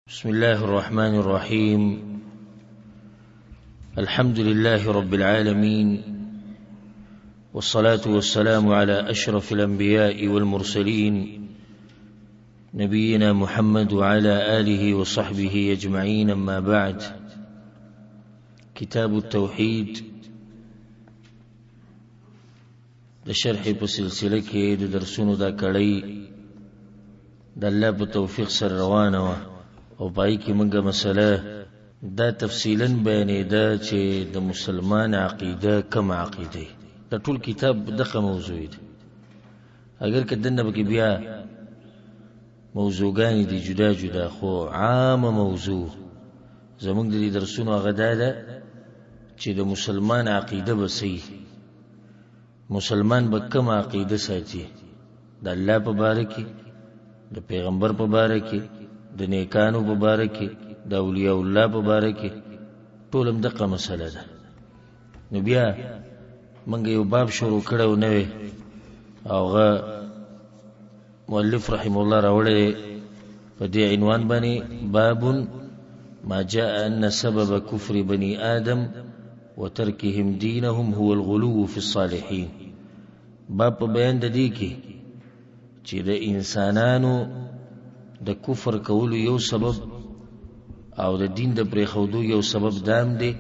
بسم الله الرحمن الرحيم. الحمد لله رب العالمين، والصلاة والسلام على أشرف الأنبياء والمرسلين نبينا محمد وعلى آله وصحبه أجمعين. أما بعد، كتاب التوحيد د شرح په سلسله کې د درسونو دا کړی د الله په توفیق سره روانه وه او پای کې موږ مسله دا تفصیلا بیانې ده چې د مسلمان عقیده کوم عقیده د ټول کتاب دغه موضوع ده. اگر که دنه به بیا موضوعګانې دي جدا جدا، خو عامه موضوع زموږ د درسونو هغه ده چې د مسلمان عقیده به صحیح، مسلمان به کوم عقیده ساتي، د الله په باره کې، د پیغمبر په باره کې، د نیکانو په باره کې، د اولیاء الله په باره کې، ټول هم دغه مسله ده. نو بیا موږ یو باب شروع کړو نوی، او هغه مؤلف رحم الله راوړی په دې عنوان باندې: باب ما جاء ان سبب كفر بني آدم وتركهم دينهم هو الغلو في الصالحين. باب په بیان د دې کې چې د انسانانو د کفر کولو یو سبب او د دین د پرېښودو یو سبب دام دی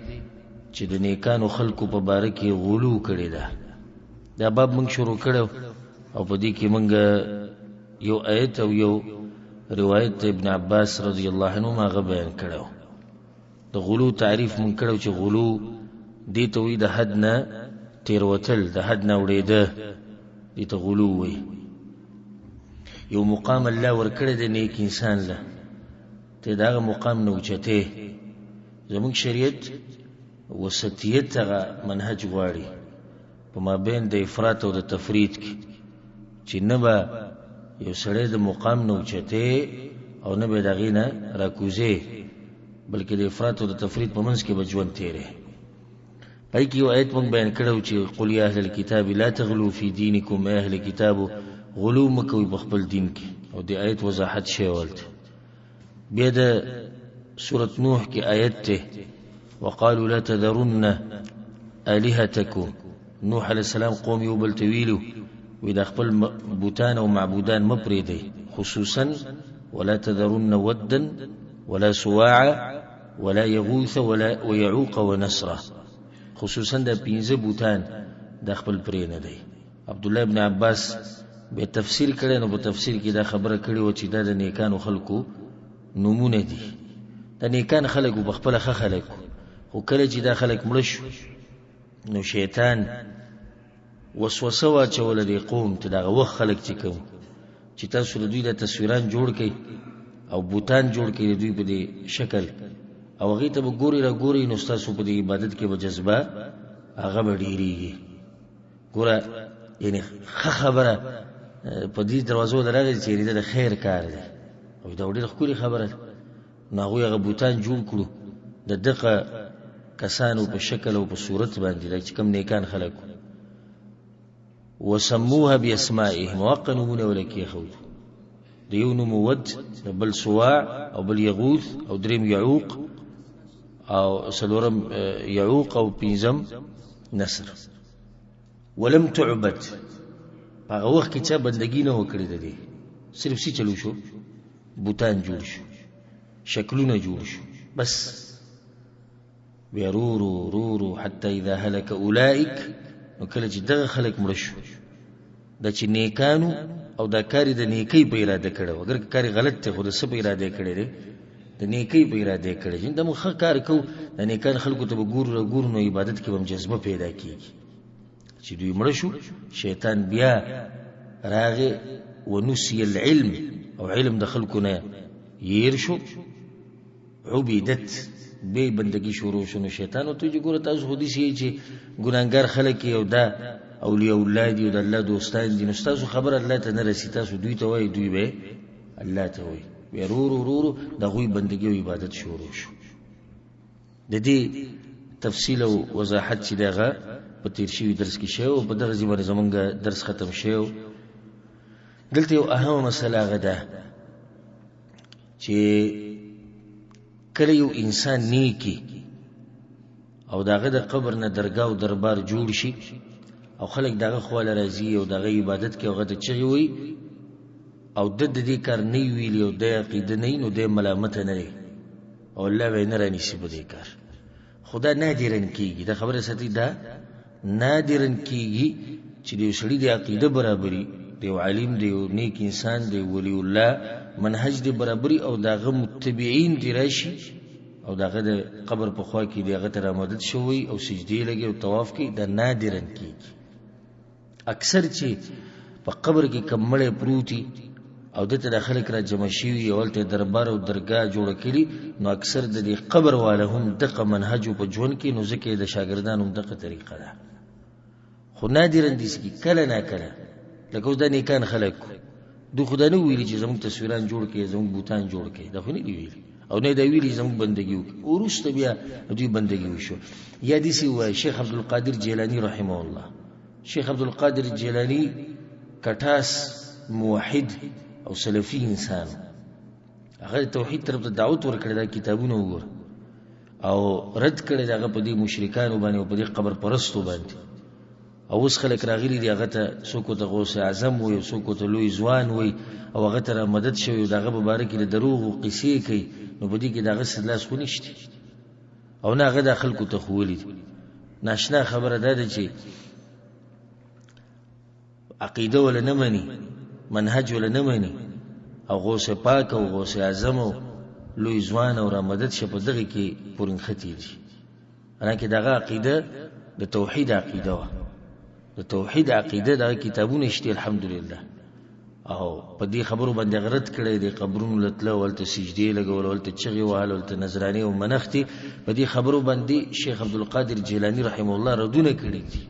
چې د نیکانو خلکو په باره کې غلو کړی ده. دا باب موږ شروع کړو او په دې کې موږ یو آیت او یو روایت ابن عباس رضی الله عنهما هغه بیان کړو. د غلو تعریف موږ کړو چې غلو دې ته وایي د حد نه تېروتل، د حد نه وړېده، دې ته غلو وایي. یو مقام الله ورکړی د نیک انسان له، ته د هغه مقام نه اوچتې. زموږ شریعت وسطیت هغه منهج غواړي په مابین د افراط او د تفریط کې، چې نه به یو سړی د مقام نه اوچتې او نه به د هغې نه راکوزې، بلکې د افراط او د تفریط په منځ کې به ژوند تېرې. پای کې یو آیت موږ بیان کړو چې قل یا اهل الکتاب لا تغلو فی دینکم، ای اهل کتابو غلو مکوئ په خپل دین کې. او د آیت وضاحت شوی ولته. بیا د سورة نوح کې آیت ته وقالوا لا تذرن آلهتکم. نوح علیہ السلام قوم یو بل ته ویلو وی د خپل بوتان او معبودان مه پرېږدئ، خصوصا ولا تذرن ودا ولا سواعا ولا یغوث ویعوق ونسرا. خصوصا د 15 بوتان د خپل پرې نه دی. عبدالله ابن عباس به تفسیر کړي، نو په تفسیر کې دا خبره کړي و چې دا د نیکانو خلکو نمونه دي. د نیکان خلکو په خپله ښه خلک، خو کله چې دا خلک مړه شو نو شیطان وسوسه واچوله دې قوم ته، دغه وخت خلک چې کوم چې تاسو د دوی د تصویران جوړ کړئ او بوتان جوړ کړئ د دوی په دې شکل، او هغې ته به ګورئ را ګورئ، نو ستاسو په دې عبادت کې به جذبه هغه به ډېرېږي. ګوره یعنې ښه خبره په دې دروازو ته راغلې چې دا د خیر کار دی او دا ډېره ښکلې خبره ده. نو هغوی هغه بوتان جوړ کړو د دغه کسانو په شکل او په صورت باندې، دا چې کوم نیکان خلک وسموها باسمائهم، واقع نومونه ورله کېښودو. د یو نوم ود، د بل سواع، او بل یغوث، او دریم یعوق، او څلورم یعوق، او پنځم نصر. ولم تعبد، په هغه وخت کې چا بندګي نه وکړې د دې، صرف څه چلو شو، بوتان جوړ شو، شکلونه جوړ شو، بس. بیا رورو رورو حتی اذا هلک اولئک، نو کله چې دغه خلک مړه شو، دا چې نیکانو او دا کار د نیکۍ په اراده کړی، اگر کار غلط دی خو د څه په اراده کړی دی؟ د نیکۍ په اراده کړی. چې دا موږ ښه کار کوو، د نیکان خلکو ته به ګورو را ګورو، نو عبادت کې به هم جذبه پیدا کېږي. چې دوی مړه شو، شیطان بیا راغی ونسی العلم، او علم د خلکو نه یېر شو، عبیدت بې بندګي شروع شو. نو شیطان ورته چې ګوره تاسو خو داسې چې ګناهګار خلک یې او دا اولیاء الله دي او د الله دوستان دي، نو ستاسو خبره الله ته نه رسي، تاسو دوی ته وایي، دوی به الله ته وایي. بیا رورو رورو د هغوی بندګي او عبادت شروع شو. د دې تفصیل او وضاحت چې دغه په تیر شوي درس کې شوی او په دغه ځای باندې زمونږ درس ختم شوی. دلته یو اهمه مسله هغه ده چې کله یو انسان نیکی او داغه د قبر نه درگاه او دربار جوړ شي او خلک داغه خواله راځي او داغه عبادت کوي او هغه ته چغې وي او د دې کار نه ویلی او د عقیده نه نو د ملامت نه لري او الله به نه رانیسي په دې کار. خدا نادرن کیږي دا خبره ساتي، دا نادرن کیږي چې د سړي د عقیده برابرۍ، د عالم دی او نیک انسان دی ولی الله منهج دی برابرۍ او داغه متبعين دی راشي او داغه د قبر په خوا کې دغه تر مدد شوی او سجدي لګي او طواف کوي، دا نادرن کیږي. اکثر چې په قبر کې کمړې پروتي او دته د خلک را جمع شي او ته دربار او درگاه جوړ کړي، نو اکثر د دې قبر والا هم دغه منهج په ژوند کې نو ځکه د شاګردانو دغه طریقه ده. خو نادرن دي چې کله نه کله لکه اوس د نیکان خلک دو خدای نه ویلي چې زموږ تصویران جوړ کړي، زموږ بوتان جوړ کړي، دا خو نه دی ویلي او نه دی ویلي زموږ بندګي وکړي. ورسته بیا دوی بندګي وشو. یا دي سی وای شیخ عبد القادر جیلانی رحمه الله. شیخ عبد القادر جیلانی کټاس موحد او سلفي انسان، هغه توحید طرف ته دعوت ورکړی، دا کتابونه وګور او رد کړی دغه په دې مشرکانو باندې او په دې قبر پرستو باندې. او اوس خلک راغلي دي هغه ته څوک ته غوث اعظم وي، څوک ته لوی ځوان وي او هغه ته مدد شوی دغه مبارک د دروغ او قصې کوي، نو په دې کې دغه سلاس خو نشته او نه هغه د خلکو ته خولي. ناشنا خبره ده چې عقیده ولا نه مني، منهج ولا نه مني او غوث پاک او غوث اعظم او لوی ځوان او را مدد شه په دغه کې پورن ختی دي. انا کې دغه عقیده د توحید عقیده و، د توحید عقیده د کتابونو شته الحمدلله. او په دې خبرو باندې غرت کړي د قبرونو لتله ولته سجدي لګول ولته چغي وهل ولته نظرانی او منختي، په دې خبرو باندې شیخ عبد القادر جیلانی رحم الله ردونه کړي دي.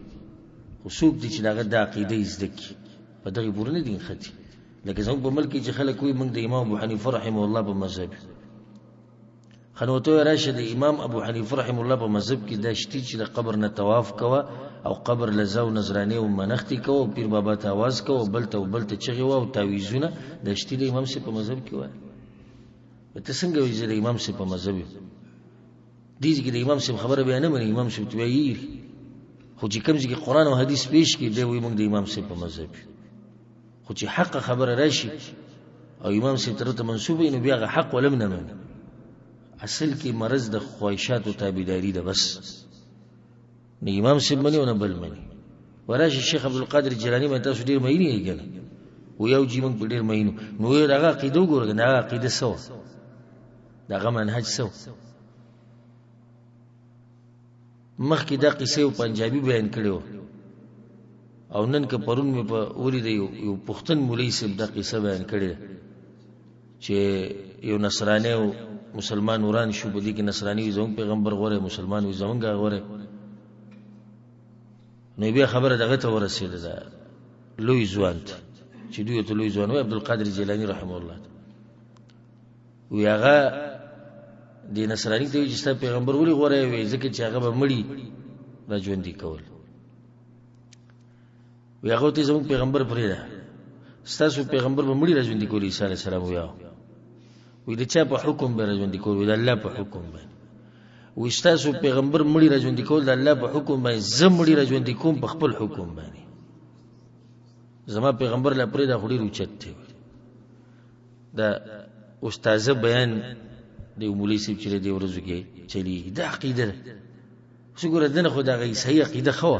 خصوص دي چې دغه د عقیده زدکی په دغه پورن دي ختی. لکه زموږ په ملک کې چې خلک وي موږ د امام ابو حنیفه رحم الله په مذهب خنوته راشد امام ابو حنیفه رحم الله په مذهب کې دا شتي چې د قبر نه طواف کوه او قبر لزاو نظرانی او منختی کوه او پیر بابا ته आवाज کوه بلته چغي و او تعویذونه د شتي د امام سي په مذهب کې وای. ته څنګه وایي د امام سي په مذهب دي چې د امام سي خبره بیان نه مني، امام سي تویي خو چې کوم چې قرآن او حدیث پیش کړي دی وي موږ د امام سي په مذهب، خو چې حق خبره راشي او امام سي تر ته منسوب نو بیا حق ولم نه مني. اصل کې مرض د خواهشات او تابعداري ده بس، نه امام سي مني او نه بل مني. وراشي شیخ عبد القادر جیلانی باندې تاسو ډیر مېنی یې و یو جی موږ ډیر مېنو نو دغه عقیده وګورئ، نه عقیده سو دغه منهج سو. مخکې دا قصه او پنجابي بیان کړو او نن که پرون مې په اوري دی یو پښتون مولوی صاحب دا قصه بیان کړې چې یو نصرانی او مسلمان وران شو، په دې کې نصرانی زموږ پیغمبر غوره، مسلمان وي زمونږ غوره. نو بیا خبره دغه ته ورسېده ده لوی ځوان چې دوی ته لوی ځوان وي عبد القادر جیلانی رحمه الله وی هغه د نصرانی ته چې ستاسو پیغمبر ولي غوره وي ځکه چې هغه به مړی را ژوندي کول. وی هغه ته زموږ پیغمبر پرې ده ستاسو پیغمبر به مړی را ژوندي کول عیسی علیه السلام وی د چا په حکم به را ژوندي کول؟ وی د الله په حکم باندې. وی ستاسو پیغمبر مړی را ژوندي کول د الله په حکم باندې، زه مړی را ژوندي کوم په خپل حکم باندې. زما پیغمبر لا پرې دا خوري روچت دی. دا استاد بیان دی مولوی صاحب چې دی ورځو کې چلی دا عقیده شکر دنه خدای صحیح عقیده خو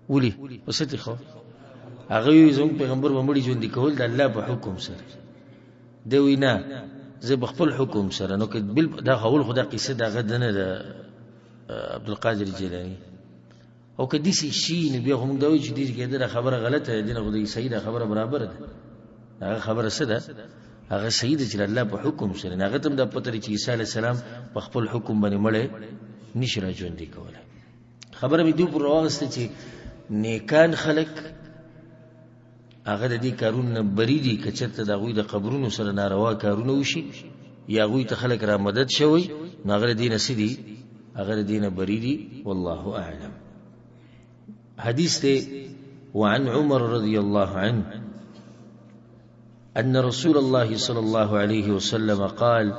ولي وسته خو هغه زموږ پیغمبر به مړی ژوندي کول د الله په حکم سره دی. وینا زه بخپل حکم سره نو کې بل دا خول خدا قصه دا غدنه د عبد القادر جیلانی او کدي شي نه بیا هم دا وی چې دې کې دا خبره غلطه ده، نه خدای صحیح ده خبره برابر ده. هغه خبره څه ده؟ هغه صحیح ده چې الله په حکم سره هغه تم د پتر چې عیسی علی السلام په خپل حکم باندې مړ نشي را ژوندي کوله. خبره مې دوی پر راوسته چې نیکان خلق هغه د دې کارونه بری دي که چېرته د غوی د قبرونو سره ناروا کارونه وشي یا غوی ته خلق را مدد شوی نو هغه دینه سدي هغه دینه بری دي. والله اعلم. حديث وعن عمر رضي الله عنه أن رسول الله صلى الله عليه وسلم قال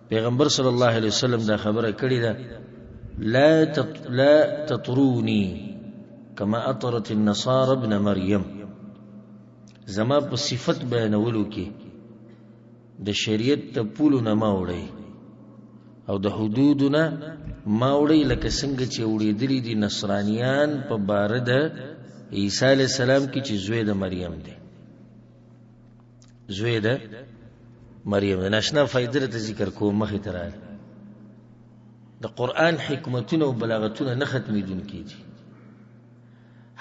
پیغمبر صلی الله علیه وسلم دا خبره کړې ده لا تطروني كما اطرت النصارى ابن مريم زما په صفت بیانولو کې د شریعت ته پولو نه ما وړي او د حدودونه ما وړي لکه څنګه چې وړېدلي دي نصرانیان په باره د عیسی علیه السلام کې چې زوی د مریم دی زوی د مریم دی ناشنا فایده ته ذکر کوم مخې ته راغلی د قرآن حکمتونه او بلاغتونه نه ختمېدونکي دي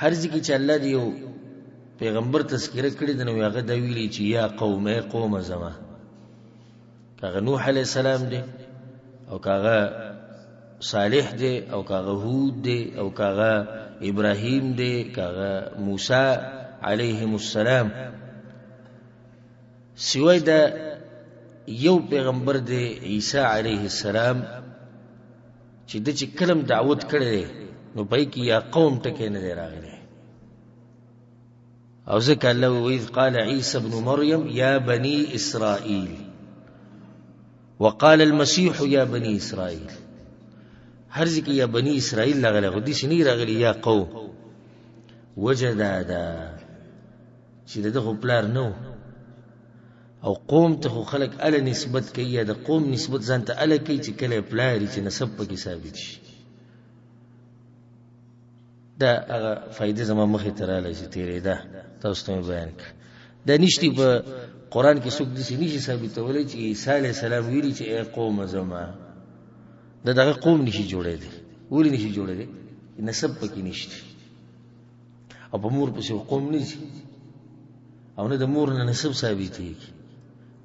هر ځکه چې الله دی یو پیغمبر تذکره کړی د نو هغه دا ویلي چې یا قوم ای قوم زما کاغه نوح علیه السلام دی او کاغه صالح دی او کاغه هود دی او کاغه ابراهیم دی کاغه موسی علیهم السلام سوای دا یو پیغمبر دی عیسی علیه السلام چې د چې کلم دعوت کړي نو پای کې یا قوم ټکې نه دی راغلی او ځکه الله وإذ قال عيسى ابن مريم يا بني إسرائيل وقال المسيح يا بني إسرائيل هر ځکه یا بني إسرائيل راغلی خو داسې نه راغلی یا قوم وجدا دا چې دغه پلار نو او قوم ته خو خلق ال نسبت کوي یا د قوم نسبت ځان ته ال کوي چې کله پلار چې نسب پکې ثابت شي دا هغه فائدې زما مخې ته رااله چې تیرې ده تاسو ته بیان کړ دا نشتی په قرآن کې څوک داسې نشي ثابتولی چې عیسی علیه السلام ویلي چې ای قوم زما دا دغه قوم نشي جوړېدی ولې نشي جوړېدی نسب پکې نشته او په مور پسې قوم نه شي او نه د مور نه نسب ثابتېږي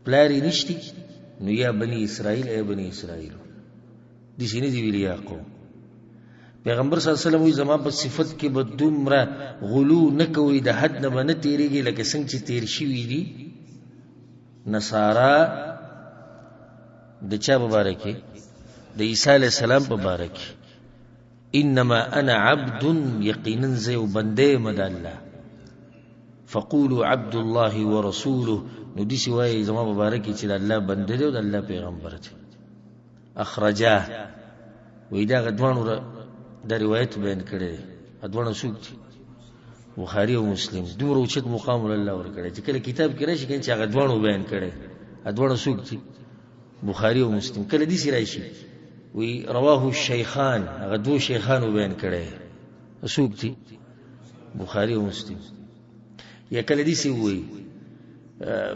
پلار یې نشتی نو یا بني اسرائیل ای بني اسرائیل داسې نه دي ویلي یا قوم پیغمبر صلی الله علیه وسلم وی زما په صفت کې به دومره غلو نه کوي د حد نه به نه تیریږي لکه څنګه چې تیر شوي دي نصارا د چا په باره کې د عیسی علیه السلام په باره کې انما انا عبد یقینا زه یو بنده یم د الله فقولوا عبد الله ورسوله نو داسې وایي زما په باره کې چې د الله بنده دی او د الله پیغمبر دی اخرجاه وی دا غدوانو دا روایت بیان کړی ادوانه څوک دي بخاری او مسلم دومره اوچت مقام الله ورکړی چې کله کتاب کې راشي چې هغه دوانو بیان کړی ادوانه څوک دي بخاری او مسلم کله دې راشي وی رواه الشیخان هغه دو شیخانو بیان کړی څوک دي بخاری او مسلم یا کله دې وی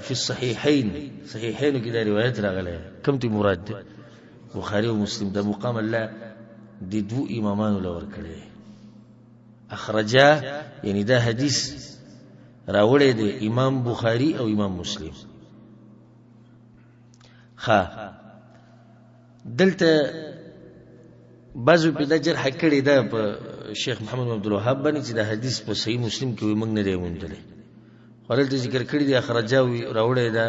فی الصحیحین صحیحین کې دا روایت راغلی کوم تی مراد ده بخاری او مسلم دا مقام الله دی دو امامانو لور کړي اخرجا یعنی دا حدیث راوړی دی امام بخاری او امام مسلم دلته بعضو په دا جرح کړي دا په شیخ محمد عبد الوهاب باندې چې دا حدیث په صحیح مسلم کې موږ نه دی موندلی ورته ذکر کړی دی اخرجا راوړی دا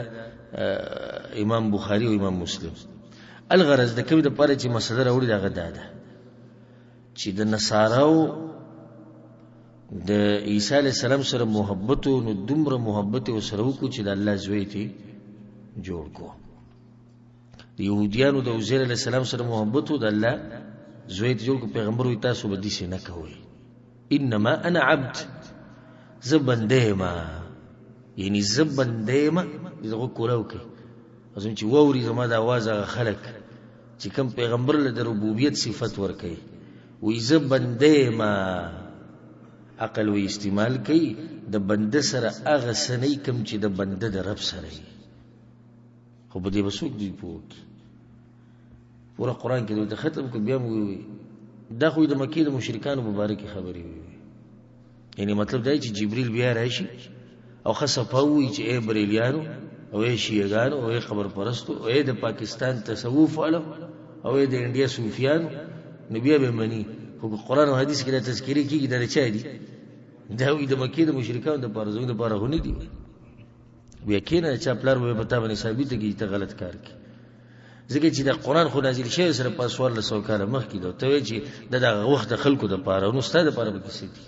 امام بخاری او امام مسلم الغرض د کوم د پاره چې مسله راوړي دا غدا ده چې د نصاراو د عیسی علیه السلام سره محبت نو دومره محبت سره وکړو چې د الله زوی ته جوړ کو د يهوديانو د عزیر علیه السلام سره محبت د الله زوی ته جوړ کو پیغمبر وي تاسو به دې نه کوئ انما انا عبد زبنده ما یعنی زبنده ما دغه کولاو کې ازم چې ووري زما د आवाज هغه خلق چې کوم پیغمبر له د ربوبیت صفت ور کوي وې زبنده ما عقل وی استعمال کوي د بنده سره هغه سنې کوم چې د بنده د رب سره خو به دې وسوک دی پورا قرآن کې د ختم کو بیا وی دا خو د مکې د مشرکانو مبارک خبرې وي یعنی مطلب دا چې جبرئیل بیا راشي او خصفوي چې ای بریلیانو او ای شیعاګانو او ای خبر پرستو او ای د پاکستان تصوف علم او ای د انډیا صوفیانو نبی به منی خو قرآن او حدیث کې د تذکری کیږي دا چا دي دا وي د مکې د مشرکانو د پاره د پاره هونی دي بیا کینه چې پلار به پتا باندې ثابت کی ته غلط کار کی ځکه چې د قرآن خو نازل شوی سره په سوال له 100 کاله مخکې دا ته چې دغه وخت د خلکو د پاره نو ستاسو د پاره به کیسه دي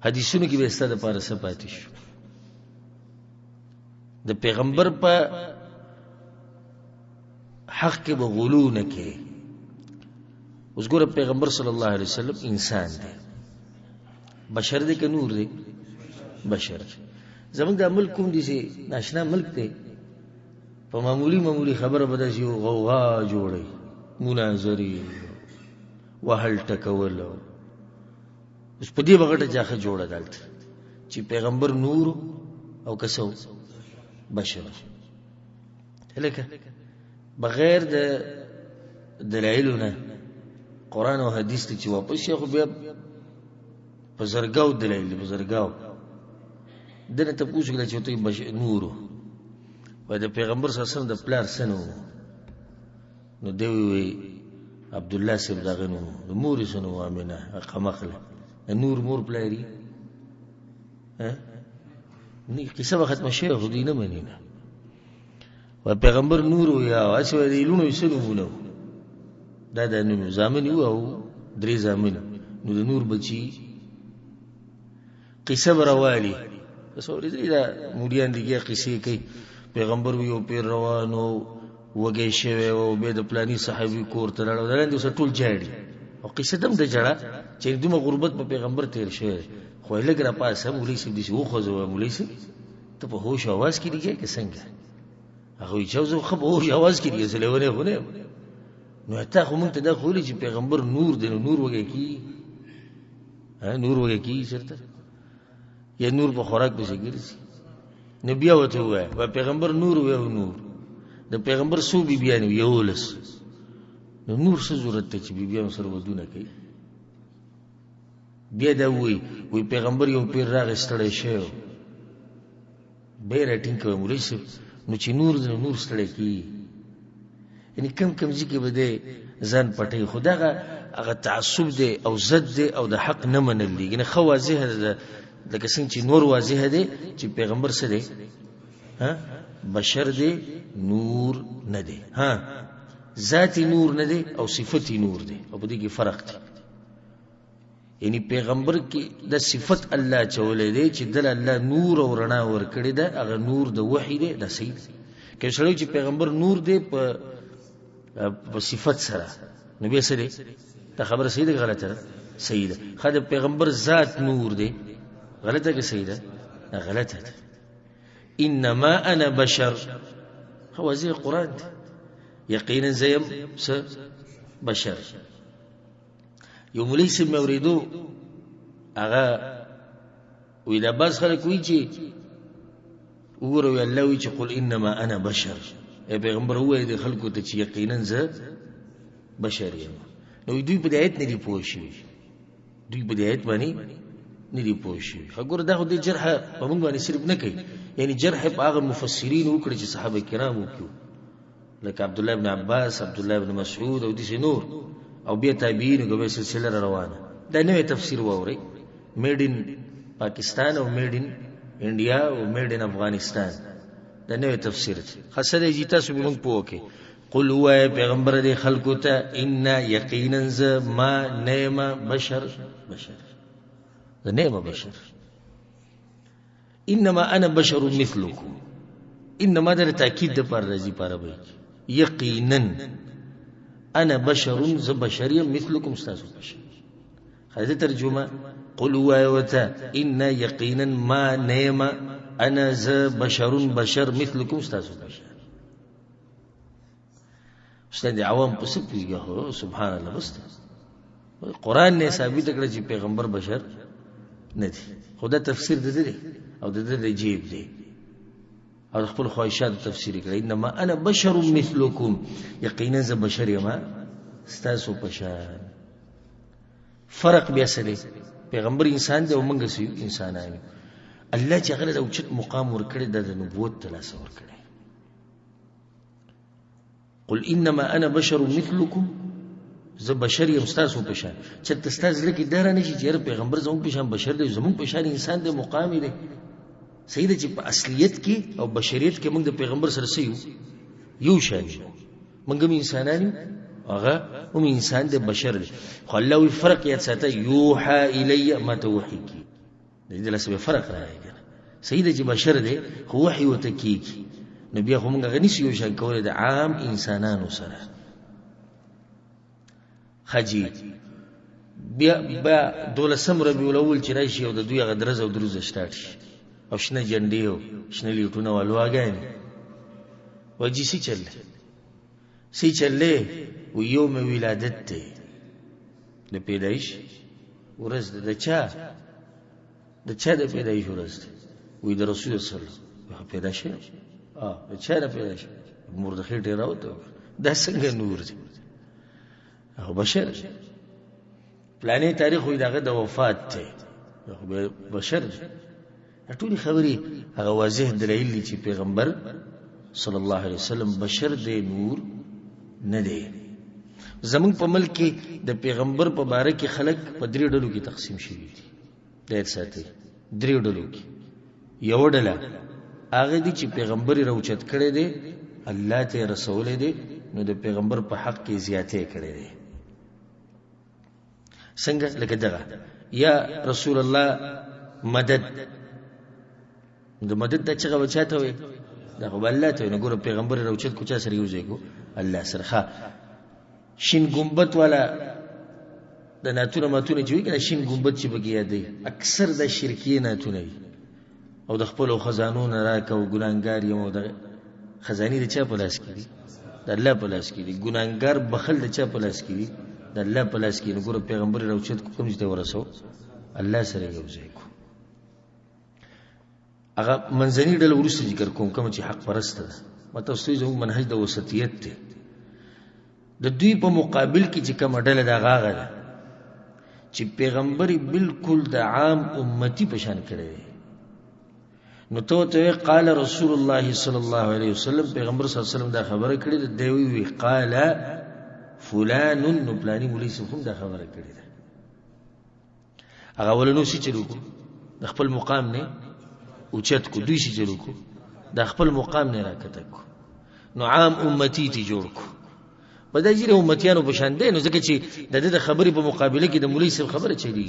حدیثونو کې به ستاسو د پاره څه پاتې شو د پیغمبر په حق کې به غلو نه کې. اوس ګوره پیغمبر صلی الله علیه وسلم انسان دی، بشر دی که نور دی؟ بشر. زمونږ دا ملک کوم دی چې ناشنا ملک دی، په معمولی خبره به داسې یو غوغا جوړوي، مناظرې وهل ټکول. اوس په دې به غټه جاخه جوړه دلته چې پیغمبر نور او کسو بشر. لکه بغیر د دلایلو نه قرآن او حدیث ته چې واپس شي، خو بیا په زرګاو دلایل، په زرګاو دنه ته پوښتنه کړه چې ته نور و د پیغمبر صلی الله علیه وسلم د پلار سنو، نو دی وی عبد الله سیب دغه نو د مور سنو امنه قمقله نور مور پلاری ها نه کیسه ختم شي خو دینه منینه و پیغمبر نور یا اسو دی لونو سنو نو دا نو زامن یو او درې زامن نو د نور بچي قصه براوالی سوري دا موليان دغه قصې کوي. پیغمبر یو پیر روانو وګي شوی او به د پلاني صحابي کور ته لاړ، درنده اوس ټول جاړي او قصه دم د جړه چې دومره غربت په پیغمبر تیر شوی. خو لګره پاسه مولوی سي دي خو خو زو مولوی سي ته په هوش आवाज کې دیږي که څنګه هغه چې زو خو په هوش आवाज کې دیږي زلهونه خو نه نو ته خو مونږ ته دا خولي چې پیغمبر نور دی، نور وګي کی نور وګي کی چرته یا نور په خوراک به ګرځي. نبی او ته وای و پیغمبر نور و نور د پیغمبر سو بی بیان یولس نو نور څه ضرورت ته چې بی بیان سره ودونه کوي. بیا دا وی پیغمبر یو پیر راغ ستړی شو به راټینګ کوي مولوی صاحب نو چې نور د نور ستړی کی، یعنی کم ځکه به ده ځان پټي خداغه هغه تعصب دی او زد دی او د حق نه منل دي. یعنی خو واضح ده لکه څنګه چې نور واضح دی چې پیغمبر څه دی بشر دی، نور نه دی، ذاتی نور نه دی او صفتی نور دی، او په دې کې فرق دی. یعنی پیغمبر کې د صفت الله چولې دی چې دل الله نور او رڼا ور کړی ده، هغه نور د وحی دی، د صحیح کې شړو چې پیغمبر نور دی په صفت سره، نو بیا څه دی دا خبره صحیح ده غلطه ده؟ صحیح ده. خدای پیغمبر ذات نور دی، غلطه که صحیح ده؟ غلطه ده. انما انا بشر هو زي القرآن ده. یقینا زیم بشر. یوم لیس موریدو اغا وی دا باز خلق وی چی وګورو الله وی چې قل انما انا بشر، ای پیغمبر وای د خلکو ته چې یقینا زه بشر یم. نو دوی په آیت نه دی پوه شوي، دوی په آیت باندې نه دی پوه شوي. وګوره دا خو د جرح په موږ باندې صرف نه کوي، یعنی جرح په هغه مفسرین وکړي چې صحابه کرام وکړو، لکه عبد الله ابن عباس، عبد الله ابن مسعود او دغه نور، او بیا تابعین او بیا سلسله روانه. دا نوې تفسیر ووري، میډ ان پاکستان او میډ ان انډیا او میډ ان افغانستان، دا نوې تفسیر ده. خاصه دې تاسو به موږ پوه کې قل هو پیغمبر دې خلقو ته ان یقینا ز ما نعمه بشر ز نعمه بشر انما انا بشر مثلكم. انما در تاکید د پر رضی پر به یقینا انا بشر ز بشر مثلكم استاذ بشر. هذه ترجمه قل هو وتا ان يقينا ما نعمه انا ز بشر مثلكم استاذ بشر. استاد عوام پس پیږه سبحان الله. بس قرآن نے ثابت کړی چې پیغمبر بشر نه دی، خدا تفسیر ده او ده جیب دی او خپل خواهشات تفسیر کړی. انما انا بشر مثلكم، یقینا ز بشر یم استاسو پشان. فرق بیا سره پیغمبر انسان دی او موږ سي انسانان. الله چې هغه د اوچت مقام ور کړی د نبوت تلاس ور کړی. قل انما انا بشر مثلكم، ز بشر یم استاسو پشان. چې تستاز لکه دره نشي چې پیغمبر زموږ پشان بشر دی، زموږ پشان انسان دی، مقام دی. سیده چې په اصلیت کې او بشریت کې موږ د پیغمبر سره سيو یو شان موږ هم انسانان، هغه هم انسان دی، بشر دی. خو الله وی فرق یې ساته یوحى الی ما توحی کی، دې له سبب فرق راځي. سیده چې بشر دی خو وحی وته کیږي، نو بیا خو موږ غنیسو یو شان کولی د عام انسانانو سره حجي بیا 12 ربیع الاول چې راشي او د دوی هغه درز او دروز سٹارټ شي او شنه جنډې او شنه لیټونه والواګانې وجي سي چلې و یوم ولادت ته د پیدایش ورځ د چا د پیدایش ورځ وي د رسول صلی الله علیه وسلم پیدایش د چا د پیدایش مرده خېټه راوته دا څنګه نور دی او بشر پلانې تاریخ وي دغه د وفات ته بشر ټولې خبرې هغه واضح دلایل چې پیغمبر صلی الله علیه وسلم بشر دی نور نه دی زمون په ملک کې د پیغمبر په باره کې خلک په 3 ډلو کې تقسیم شوي دي ډېر ساتي 3 ډلو کې یو ډله هغه دي چې پیغمبر راوچت کړي دي الله ته رسول دي نو د پیغمبر په حق کې زیاتې کړي دي څنګه لکه دغه یا رسول الله مدد د مدد د چغه وچاته وي دا خو الله ته نه ګور پیغمبر راوچت کو چا سره یوځي کو الله سره شین ګمبت والا د ناتونه ماتونه چې وی شین ګمبت چې بګی یادې اکثر د شرکی ناتونه او د خپل خزانو نه راکو ګناګار یم او د خزاني د چا په لاس کې دي د الله په لاس کې دي ګناګار بخل د چا په لاس کې دي د الله په لاس کې نګور پیغمبر راوچت کوم ځای ورسو الله سره یوځي کو هغه منځنی ډول ورسته ذکر کوم کوم چې حق پرسته ده مته ستاسو منهج د وسطیت ته د دوی په مقابل کې چې کوم ډله دا غاغه ده چې پیغمبر بالکل د عام امتی پشان کړي نو ته قال رسول الله صلی الله علیه وسلم پیغمبر صلی الله علیه وسلم دا خبره کړي ده دی وی قال فلان نو پلانی مولوی هم دا خبره کړي ده هغه ولنو شي چلو د خپل مقام نه اوچت کو دوی شي چلو کو د خپل مقام نه راکته کو نو عام امتی تی جوړ کو په دې جره امتیانو په شان دي نو ځکه چې د دې خبرې په مقابله کې د مولوی صاحب خبره چلی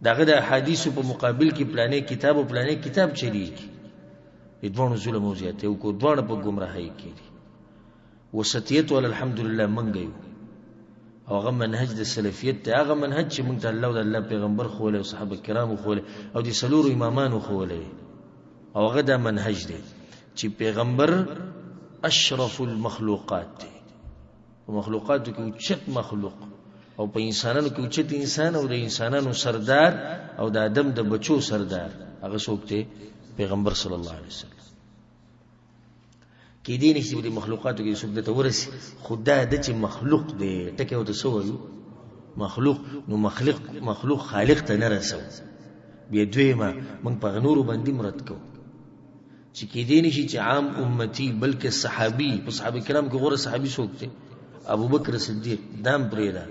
داغه د حدیثو په مقابل کې پلانې کتاب او پلانې کتاب چلی کی دوه ظلم او زیاته او کو دوه په گمراهۍ کې وسطیت ول الحمدلله منګیو او هغه منهج د سلفیت ته هغه منهج چې مونږ ته الله او الله پیغمبر خوله او صحابه کرامو خوله او د سلور امامانو خوله او هغه د منهج دی چې پیغمبر اشرف المخلوقات دی مخلوقاتو کې اوچت مخلوق او په انسانانو کې اوچت انسان او د انسانانو سردار او د آدم د بچو سردار هغه څوک دی پیغمبر صلی الله علیه وسلم کې دې نشي د مخلوقاتو کې څوک د تورسي خدای د چې مخلوق دی ټکه او د سوې مخلوق نو مخلوق خالق ته نه رسو بیا دویما موږ په نورو باندې مراد کو چې کې دې نشي چې عام امتی بلکې صحابي په صحابه کرام کې غوړه صحابي څوک دی ابو بکر صدیق دام پریدا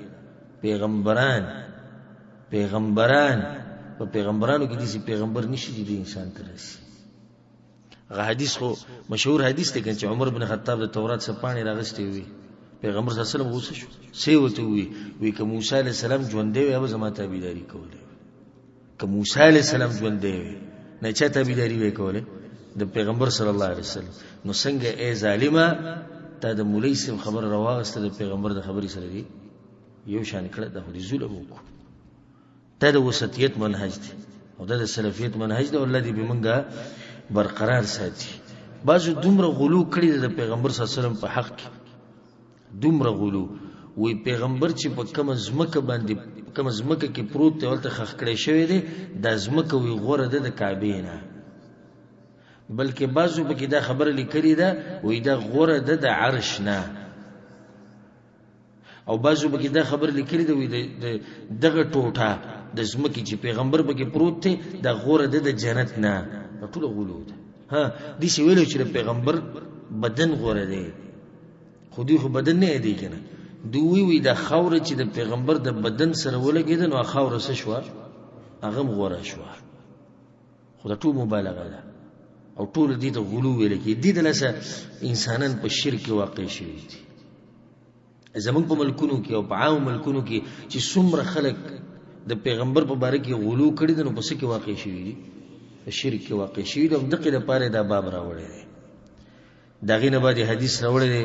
پیغمبران په پیغمبرانو کې دي پیغمبر نشي دي انسان ته رسي هغه حدیث خو مشهور حدیث دی چې عمر بن خطاب د تورات سپانې راغستې وي پیغمبر صلی الله علیه وسلم غوسه شو سی وته وی که موسی علیه السلام ژوند دی او زما تابعداري کوله که موسی علیه السلام ژوند دی نه چا تابعداري وکوله د پیغمبر صلی الله علیه وسلم نو څنګه ای ظالما ته د مولوی سم خبر راوغسته د پیغمبر د خبرې سره دی یو شان کړه د هدي ظلم وکړه ته د وسطیت منهج دی او د سلفیت منهج دی ولادي به مونږه برقرار ساتي بعضو دومره غلو کړی د پیغمبر صلی الله علیه وسلم په حق کې دومره غلو وی پیغمبر چې په کوم ځمکه باندې کوم ځمکه کې پروت دی ولته خخ کړی شوی دی د ځمکه وی غوره ده د کعبه نه بلکې بعضو به کې دا خبره لیکلې ده وی دا غوره ده د عرش نه او بعضو به کې دا خبره لیکلې ده وی دغه ټوټه د ځمکه چې پیغمبر به کې پروت دی د غوره ده د جنت نه ټول غلو ده ها دي چې ویلو چې پیغمبر بدن غوره دی خو دوی خو بدن نه دی کنه دوی وی د خوره چې د پیغمبر د بدن سره ولګیدل نو خوره څه شو هغه غوره شو خو دا ټول مبالغه ده او ټول دې د غلو ویل کې دي د لسه انسانان په شرک واقع شوي دي زمونږ په ملکونو کې او په عام ملکونو کې چې څومره خلک د پیغمبر په باره کې غلو کړي دي نو په څه کې واقع شوي دي شرک واقع شوي دي او دغه لپاره دا باب راوړی دی داغې نه بعد حدیث راوړی دی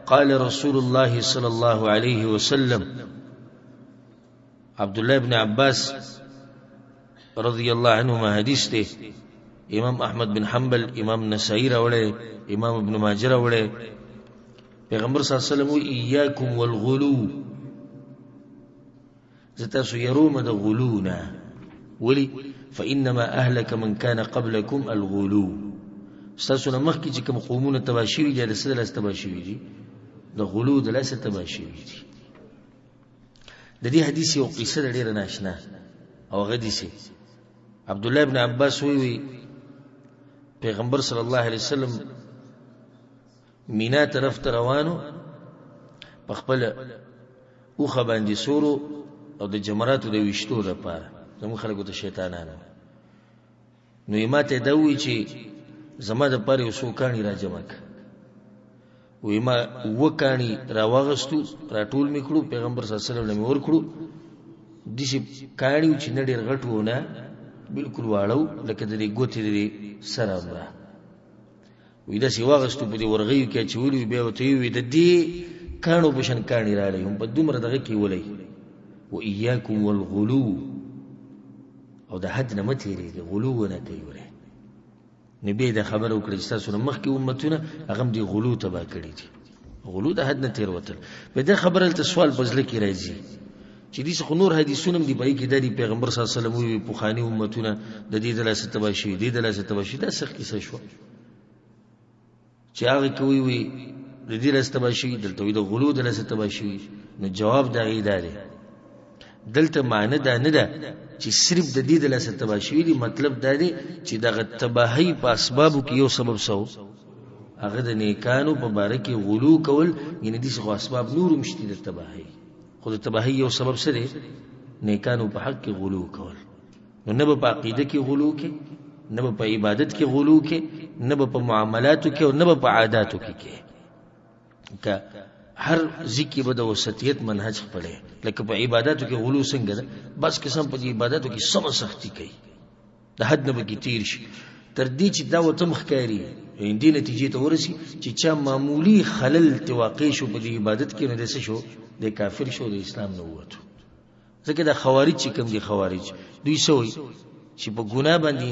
قال رسول الله صلى الله عليه وسلم عبد الله بن عباس رضی الله عنهما حدیث دی امام احمد بن حنبل امام نسائی راوړی امام ابن ماجه راوړی پیغمبر صلی الله علیه وسلم ایاکم والغلو زتاسو يروم د غلونا ولي فانما اهلك من كان قبلكم الغلو استاسو نمخ کی چې کوم قومونه تباشوی دي د سدل استباشوی دي د غلو د لاس تباشوی دي د دې حدیث یو قصه ډیره ناشنا او غدیسه عبد الله ابن عباس وی پیغمبر صلی الله علیه وسلم مینا طرف ته روانو په خپل اوخه باندې سورو او د جمراتو د وشتو لپاره زمو خلکو ته شیطانانه نو یماته دوی چې زما د پاره وسو کانی را جمع ک وې ما وکانی را واغستو را ټول میکړو پیغمبر صلی الله علیه وسلم ور کړو د شي کانی چې نډیر غټونه بالکل واړو لکه د ګوتې د سره امره وې د سی واغستو په دې ورغیو کې چې ولې به وته وي د دې کانو بشن کانی را لې هم په دومره دغه کې ولې و اياكم والغلو او د حد نه متېری غلو نه کوي نبی دا خبر وکړي چې تاسو مخ کې امتونه هغه دی غلو تبا کړی دي غلو د حد نه تیر وتل په دا خبره ته سوال پزله کې راځي چې دې څخه نور حدیثونه دی په کې د پیغمبر صلی الله علیه وسلم وی په خاني امتونه د دې د لاسه تباشي دي د لاسه تباشي دا څه کیسه شو چې هغه کوي وی د دې لاسه تباشي دلته وی د غلو د لاسه تباشي نو جواب دا غیداره دلته معنی دا نه ده چې صرف د دې د لاسه تباشي دي مطلب دا دی چې دغه تباہی په اسبابو کې یو سبب سو هغه د نیکانو په باره کې غلو کول یعنی دې څه اسباب نور مشتي د تباہی خو د تباہی یو سبب څه دی نیکانو په حق کې غلو کول نو نه په عقیده کې غلو کې نه په عبادت کې غلو کې نه په معاملاتو کې او نه په عادتو کې کا هر ذکر به د وسطیت منهج خپلې لکه په عبادتو کې غلو څنګه ده بس قسم په عبادتو کې سم سختی کوي د حد نه به تیر شي تر دې چې دا وته مخکاري دې نتیجې ته ورسي چې چا معمولی خلل توقع شو په عبادت کې نه دسه شو د کافر شو د اسلام نه وته ځکه د خوارج چې کوم دي خوارج دوی سوې چې په ګناه باندې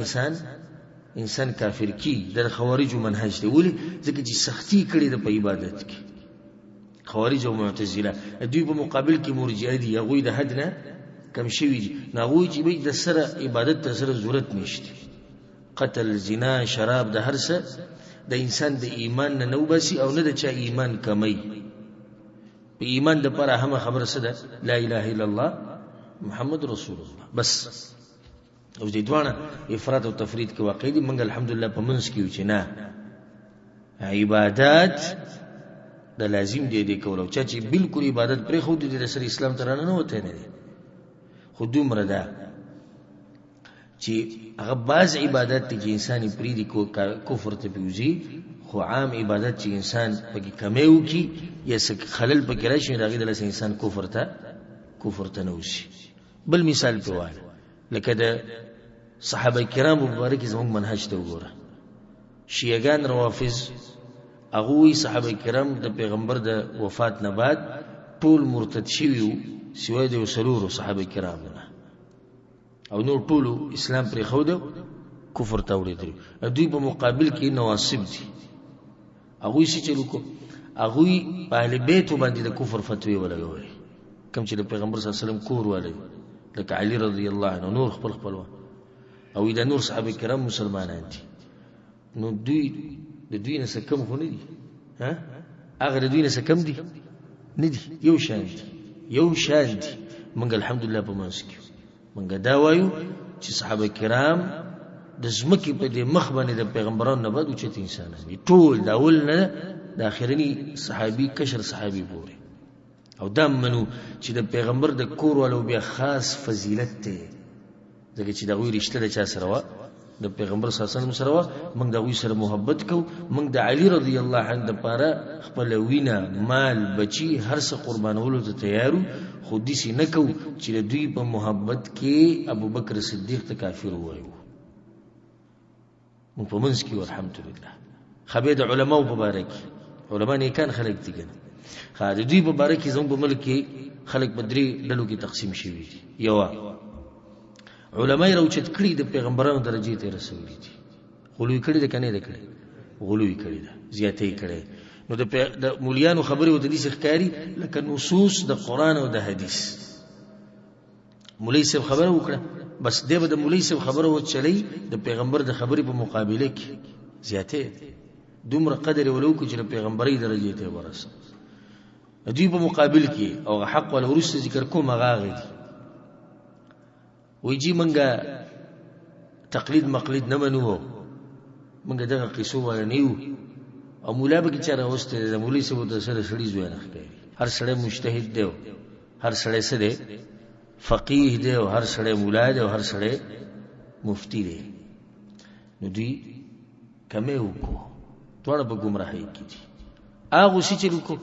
انسان کافر کی د خوارجو منهج دی ولې ځکه چې سختی کړي د په عبادت کې خوارج او معتزله دوی په مقابل کې مرجئه دي هغه د حد نه کم شوی دي ناغوی چې به د سره عبادت ته سره ضرورت نشته قتل زنا شراب د هر څه د انسان د ایمان نه نو باسي او نه د چا ایمان کمی په ایمان د پر هم خبره سده لا اله الا الله محمد رسول الله بس او دې دوانه افراط او تفرید کې واقع دي منګ الحمدلله په منځ کې چې نه عبادت د لازم دی کولو چې بالکل عبادت پرې خو دې د سر اسلام ترانه نه وته نه خو دومره ده چې هغه بعض عبادت چې انسان پرې دی کو کفر ته پیوزي خو عام عبادت چې انسان پکې کمیو کی یا څه خلل پکې راشي راغی د انسان کفر ته نوشي بل مثال په وایي لکه د صحابه کرام مبارک زموږ منهج ته وګوره شیعاګان روافض هغه صحابه کرام د پیغمبر د وفات نه بعد ټول مرتد شویو سوای د وسلورو صحابه کرام نه او نور ټول اسلام پر خو د کفر ته وړي دوی په مقابل کې نواصب دي هغه شي چې لکو هغه په اهل بیت باندې د کفر فتوی ولګوي کوم چې د پیغمبر صلی الله علیه وسلم کور ولګي لکه علی رضی الله عنه نور خپل او دا نور صحابه کرام مسلمانان دي نو دوی د دوی نه کم خو نه دي هغه د دوی نه کم دي نه دي یو شان دي منګ الحمدلله په منسکو منګ دا وایو چې صحابه کرام د زمکه په دې مخ باندې د پیغمبرانو نه بعد چې انسانان دي ټول دا ول نه د اخرنی صحابي کشر صحابي پورې او دا منو چې د پیغمبر د کور ولو بیا خاص فضیلت ته ځکه چې دا وی رښتیا د چا سره وا د پیغمبر صلی الله علیه وسلم سره موږ د وی سره محبت کو موږ د علی رضی الله عنه د پاره خپل وینا مال بچی هر څه قربانولو ته تیارو خو دې سي نه کو چې د دوی په محبت کې ابوبکر صدیق ته کافر وایو مونږ په منځ کې الحمدلله خبر د علماو په باره کې علما نیکان خلک دي کنه خا د دوی په باره کې زموږ په ملک کې خلک په درې ډلو کې تقسیم شوي دي یو علما یې راوچت کړي د پیغمبرانو درجې ته رسولي دي غلوی کړي د کنه د کړي غلوی کړي ده زیاتې کړي نو د مولیانو خبرې او د دې ښکاری لکه نصوص د قران او د حدیث مولوی صاحب خبره وکړه بس دیو د مولوی صاحب خبره و چلی د پیغمبر د خبرې په مقابله کې زیاتې دومره قدر ولو کو چې پیغمبري درجه ته ورسه دوی په مقابل کې او حق ول ورسته ذکر کوم غاغي ويجي منګه تقلید مقلید نه منو منګه دغه قصو ولا نیو او مولا به چې راوسته د مولوی صاحب د سره سړي زوی نه ښکاري هر سړی مجتهد دی هر سړی سره فقيه دی او هر سړی مولا دی او هر سړی مفتی دی نو دوی کمه وکړو ټول په گمراهۍ کې دي هغه چې وکړو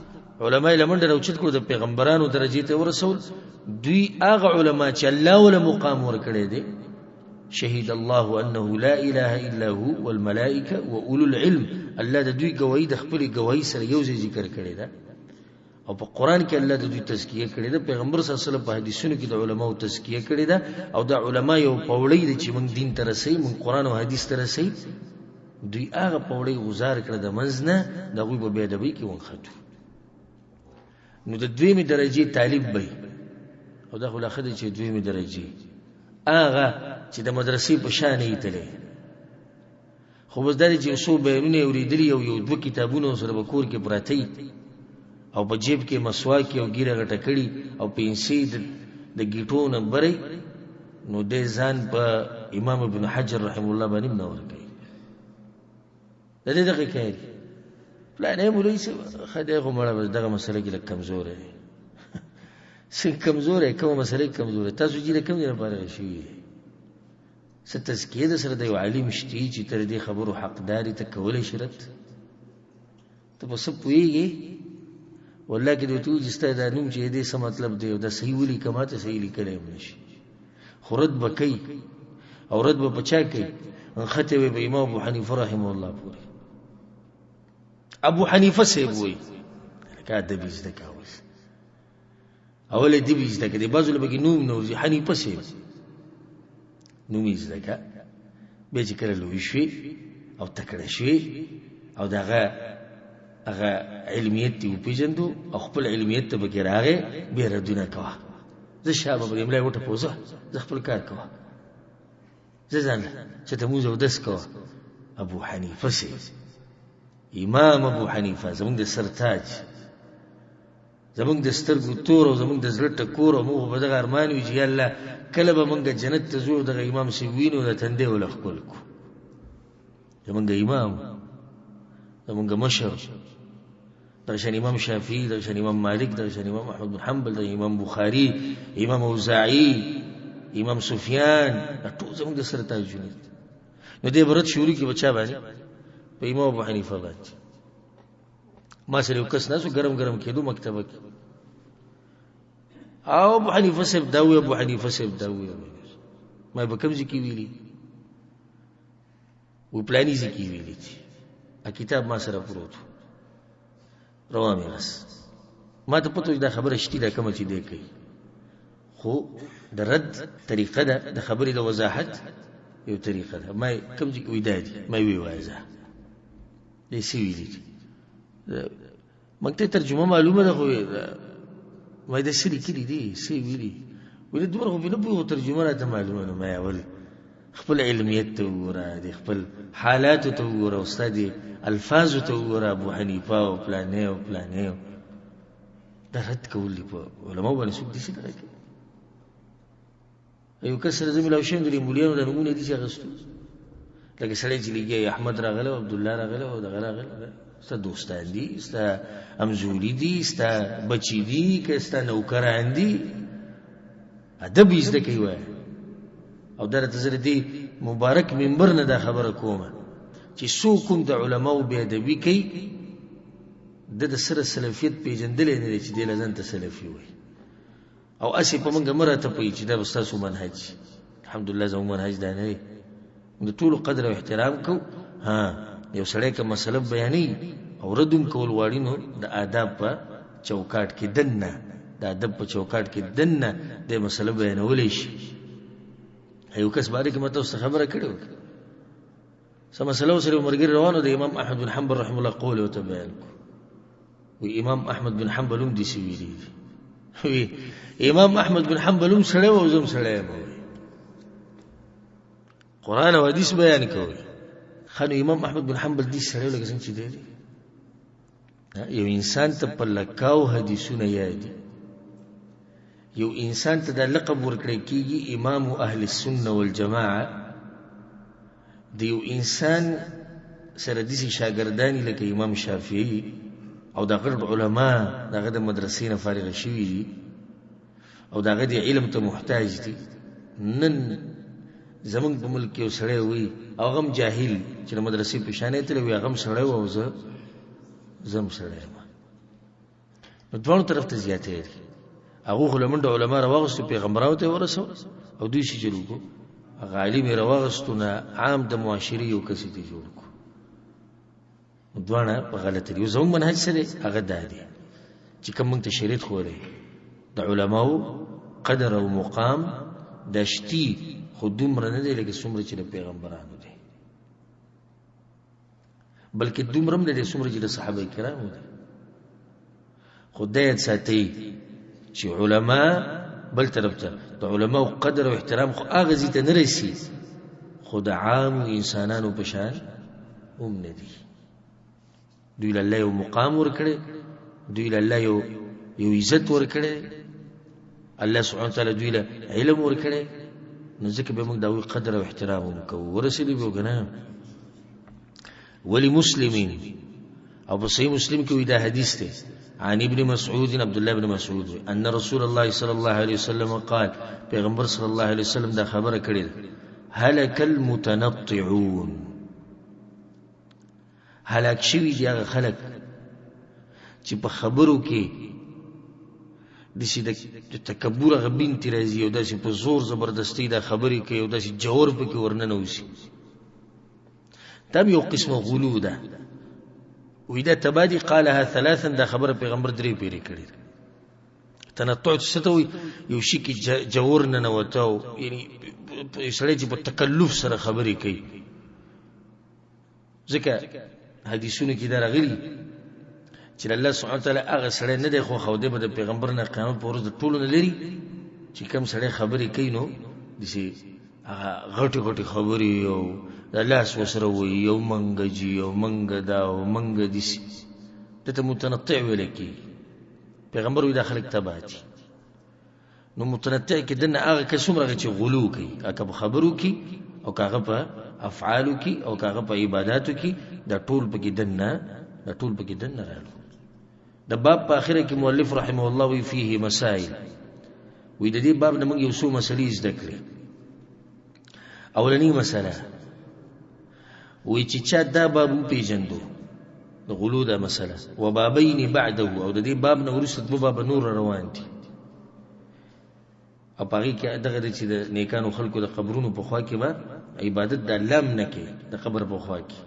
علماء لمنډه راوچت کړو د پیغمبرانو درجې ته ورسول دوی هغه علما چې الله ول مقام ورکړي دي شهید الله انه لا اله الا هو والملائکه واولو العلم الله د دوی گواہی د خپل گواہی سره یو ځای ذکر کړي ده او په قران کې الله د دوی تزکیه کړي ده پیغمبر صلی الله علیه وسلم په حدیثونو کې د علماو تزکیه کړي ده او د علما یو پوړی دي چې موږ دین ته رسي موږ قران او حدیث ته رسي دوی هغه پوړی گزار کړ د منځنه دغه په بيدبي کې ونخټو نو د دویمه درجه طالب وي او دا خلاصه دي چې دویمه درجه هغه چې د مدرسې په شان یې تلې خو بس دا چې اوسو بیرونه اوریدلی او یو دوه کتابونه سره به کور کې پراته او په جیب کې مسواک او ګیره غټه کړي او پینسي د گیټو نمبرې نو د ځان په امام ابن حجر رحم الله باندې نور کوي د دې دغه کوي پلان یې مولوی څه خدای غو مړه دغه مسله کې لکه کمزور دی څنګه کمزور دی کومه مسله کمزور دی تاسو چې کوم نه لپاره شي ست تزکیه د سره د یو عالم شتي چې تر دې خبرو حقداري ته کولای شرط ته په څه پويږي والله کې دوی چې ستاسو د نوم چې دې څه مطلب دی دا صحیح ولي کما ته صحیح لیکلای نشي خرد بکې او رد به بچا کوي خطه به امام ابو حنیفه رحم الله پوری ابو حنیفه سی وای کا د بیز د کاوس اول دی بیز د کدی بازو لبګی نوم نو حنیفه سی نوم یې زکه به چې کړه لوي شي او تکړه شي او دغه هغه علمیت دی پیژندو او خپل علمیت ته بګی راغې به ردونه کوه زه شابه به ملای وټه پوزه زه خپل کار کوه زه ځان چې ته موږ ودس کوه ابو حنیفه سی امام ابو حنیفه زمونږ د سرتاج زمونږ د سترګو تور او زمونږ د زړه ټکور او موږ په دغه ارمان وی چې الله کله به مونږ جنت ته ځو دغه امام سی وینو د تندې ول خپل کو زمونږ امام زمونږ مشر درشن امام شافعی درشن امام مالک درشن امام احمد بن حنبل درشن امام بخاری امام اوزاعی امام سفیان ټول زمونږ د سرتاجونه نو دې برت شوري کې بچا باندې په امام ابو حنیفه باندې ما سره یو کس ناسو ګرم ګرم کېدو مکتبه کې او ابو حنیفه صاحب داوی ابو حنیفه صاحب داوی ما به کوم ځکه ویلي و پلاني ځکه ویلي ا کتاب ما سره پروت روانه بس ما ته پته دا خبره شتي دا کوم چې دی کوي خو د رد طریقه ده د خبرې د وضاحت یو طریقه ده ما کوم ځکه وې دادي ما وی وایزه دې سی ویلي مکته ترجمه معلومه ده خو وای د سری کړي دي سی ویلي ولې دومره په نبو ترجمه راته معلومه نه ما اول خپل علمیت ته وره دي خپل حالات ته وره استاد الفاظ ته وره ابو حنیفه او پلانې دا رد کول په علماء باندې څوک دي چې راځي یو کس سره زميل او شین د مولیانو د نمونه دي چې غستو لکه سړی چې لګي احمد راغله او عبد الله راغله او دغه راغله ستا دوستان دي ستا امزوري دي ستا بچی دي که ستا نوکران دي ادب یې زده کوي او درته زره دي مبارک منبر نه دا خبره کومه چې څوک کوم د علماو به ادبي کوي د سره سلفیت پیژندل نه دي چې د لزن ته سلفي وي او اسی په منګه مرته پي چې دا استاد منهج الحمدلله زمو منهج دا نه د ټول قدر او احترام کو ها یو سړی که مسله بیانوي او ردم کول غواړي نو د آداب په چوکاټ کې دننه د ادب په چوکاټ کې دننه د مسله بیانولی شي. یو کس باندې کې مته اوس خبره کړې وه سم مسله سره مرګر روانو د امام احمد بن حنبل رحم الله قول او بیان کو وی امام احمد بن حنبل هم دي سی ویلي وی امام احمد بن حنبل هم سره او زم سره قرآن او حدیث بیان کوي. خانو امام احمد بن حنبل دي سره لکه څنګه چې دی یو انسان ته په لکاو حدیثونه یادي یو انسان ته د لقب ورکړی کیږي امام اهل السنه والجماعه د یو انسان سره دي شاګردانی لکه امام شافعي او د غرب علما دغه د مدرسې نه فارغ شوي دي او دغه د علم ته محتاج دي. نن زمونږ په ملک کې یو سړی وي او غم جاهل چې د مدرسې په شانې تللی وي هغه هم سړی و او زم سړی یم نو دواړو طرف ته زیاتې دي. هغو خو له منډه علما راواغستو پیغمبرانو ته یې ورسول او دوی چې جوړ کړو هغه عالم یې راواغستو نه عام د معاشرې یو کس یې جوړ کړو. دواړه په غلطه دي. زموږ منهج څه دی هغه دا دی چې کوم موږ ته شریعت ښوولی د علماو قدر او مقام دا شتي خو دومره نه دی لکه څومره چې د پیغمبرانو دی بلکې دومره هم نه دی څومره چې د صحابه کرامو دی. خو دا یاد ساتئ چې علما بل طرف ته د علماو قدر او احترام خو هغه ځای ته نه رسي خو د عامو انسانانو په شان هم نه دي. دوی له الله یو مقام ورکړی دوی له الله یو عزت ورکړی الله سبحانه وتعالی دوی له علم ورکړی نو ځکه به موږ د هغوی قدر او احترام وکړو. ورسېدی به که نه ولمسلمین او په صحیح مسلم کې وي دا حدیث دی عن ابن مسعود عبد الله بن مسعود ان رسول الله صلی الله علیه وسلم قال پیغمبر صلی الله علیه وسلم دا خبره کړې ده هلك المتنطعون هلاک شوي دي هغه خلک چې په خبرو کې داسې د تکبر هغه بینتې راځي او داسې په زور زبردستۍ دا خبرې کوي او داسې جوور پکې ورننوځي. دا یو قسمه غلو ده وی دا تبادي قالها ثلاثا دا خبره پیغمبر درې پیرې کړې ده. تنطع څه ته وایي یو شي کې جوور ننوته یعنی سړی چې په تکلف سره خبرې کوي. ځکه حدیثونو کې دا راغلي چې الله سبحانه وتعالی هغه سړی نه دی خو خوده به د پیغمبر نه قیامت په ورځ د ټولو نه لري چې کوم سړی خبرې کوي نو داسې هغه غټې غټې خبرې او د لاس ورسره وایي او منګه جي او منګه دا او منګه داسې دته متنطع ویلی کېږي. پیغمبر وایي دا خلک تباه دي. نو متنطع کې دنه هغه کس څومره چې غلو کوي که په خبرو کې او که هغه په افعالو کې او که هغه په عباداتو کې دا ټول پکې دننه رالو. د باب په آخره کې مؤلف رحمه الله وی فيه مسائل وی د دې باب نه موږ یو څو مسلې زده کړې. اولنی مسله وی چې چا دا باب وپېژندو د غلو دا مسله و بابین بعده او د دې باب نه وروسته دوه باب نور روان دي او په هغې کې دغه دی چې د نیکانو خلکو د قبرونو په خوا کې به عبادت د الله نه کوي د قبر په خوا کې.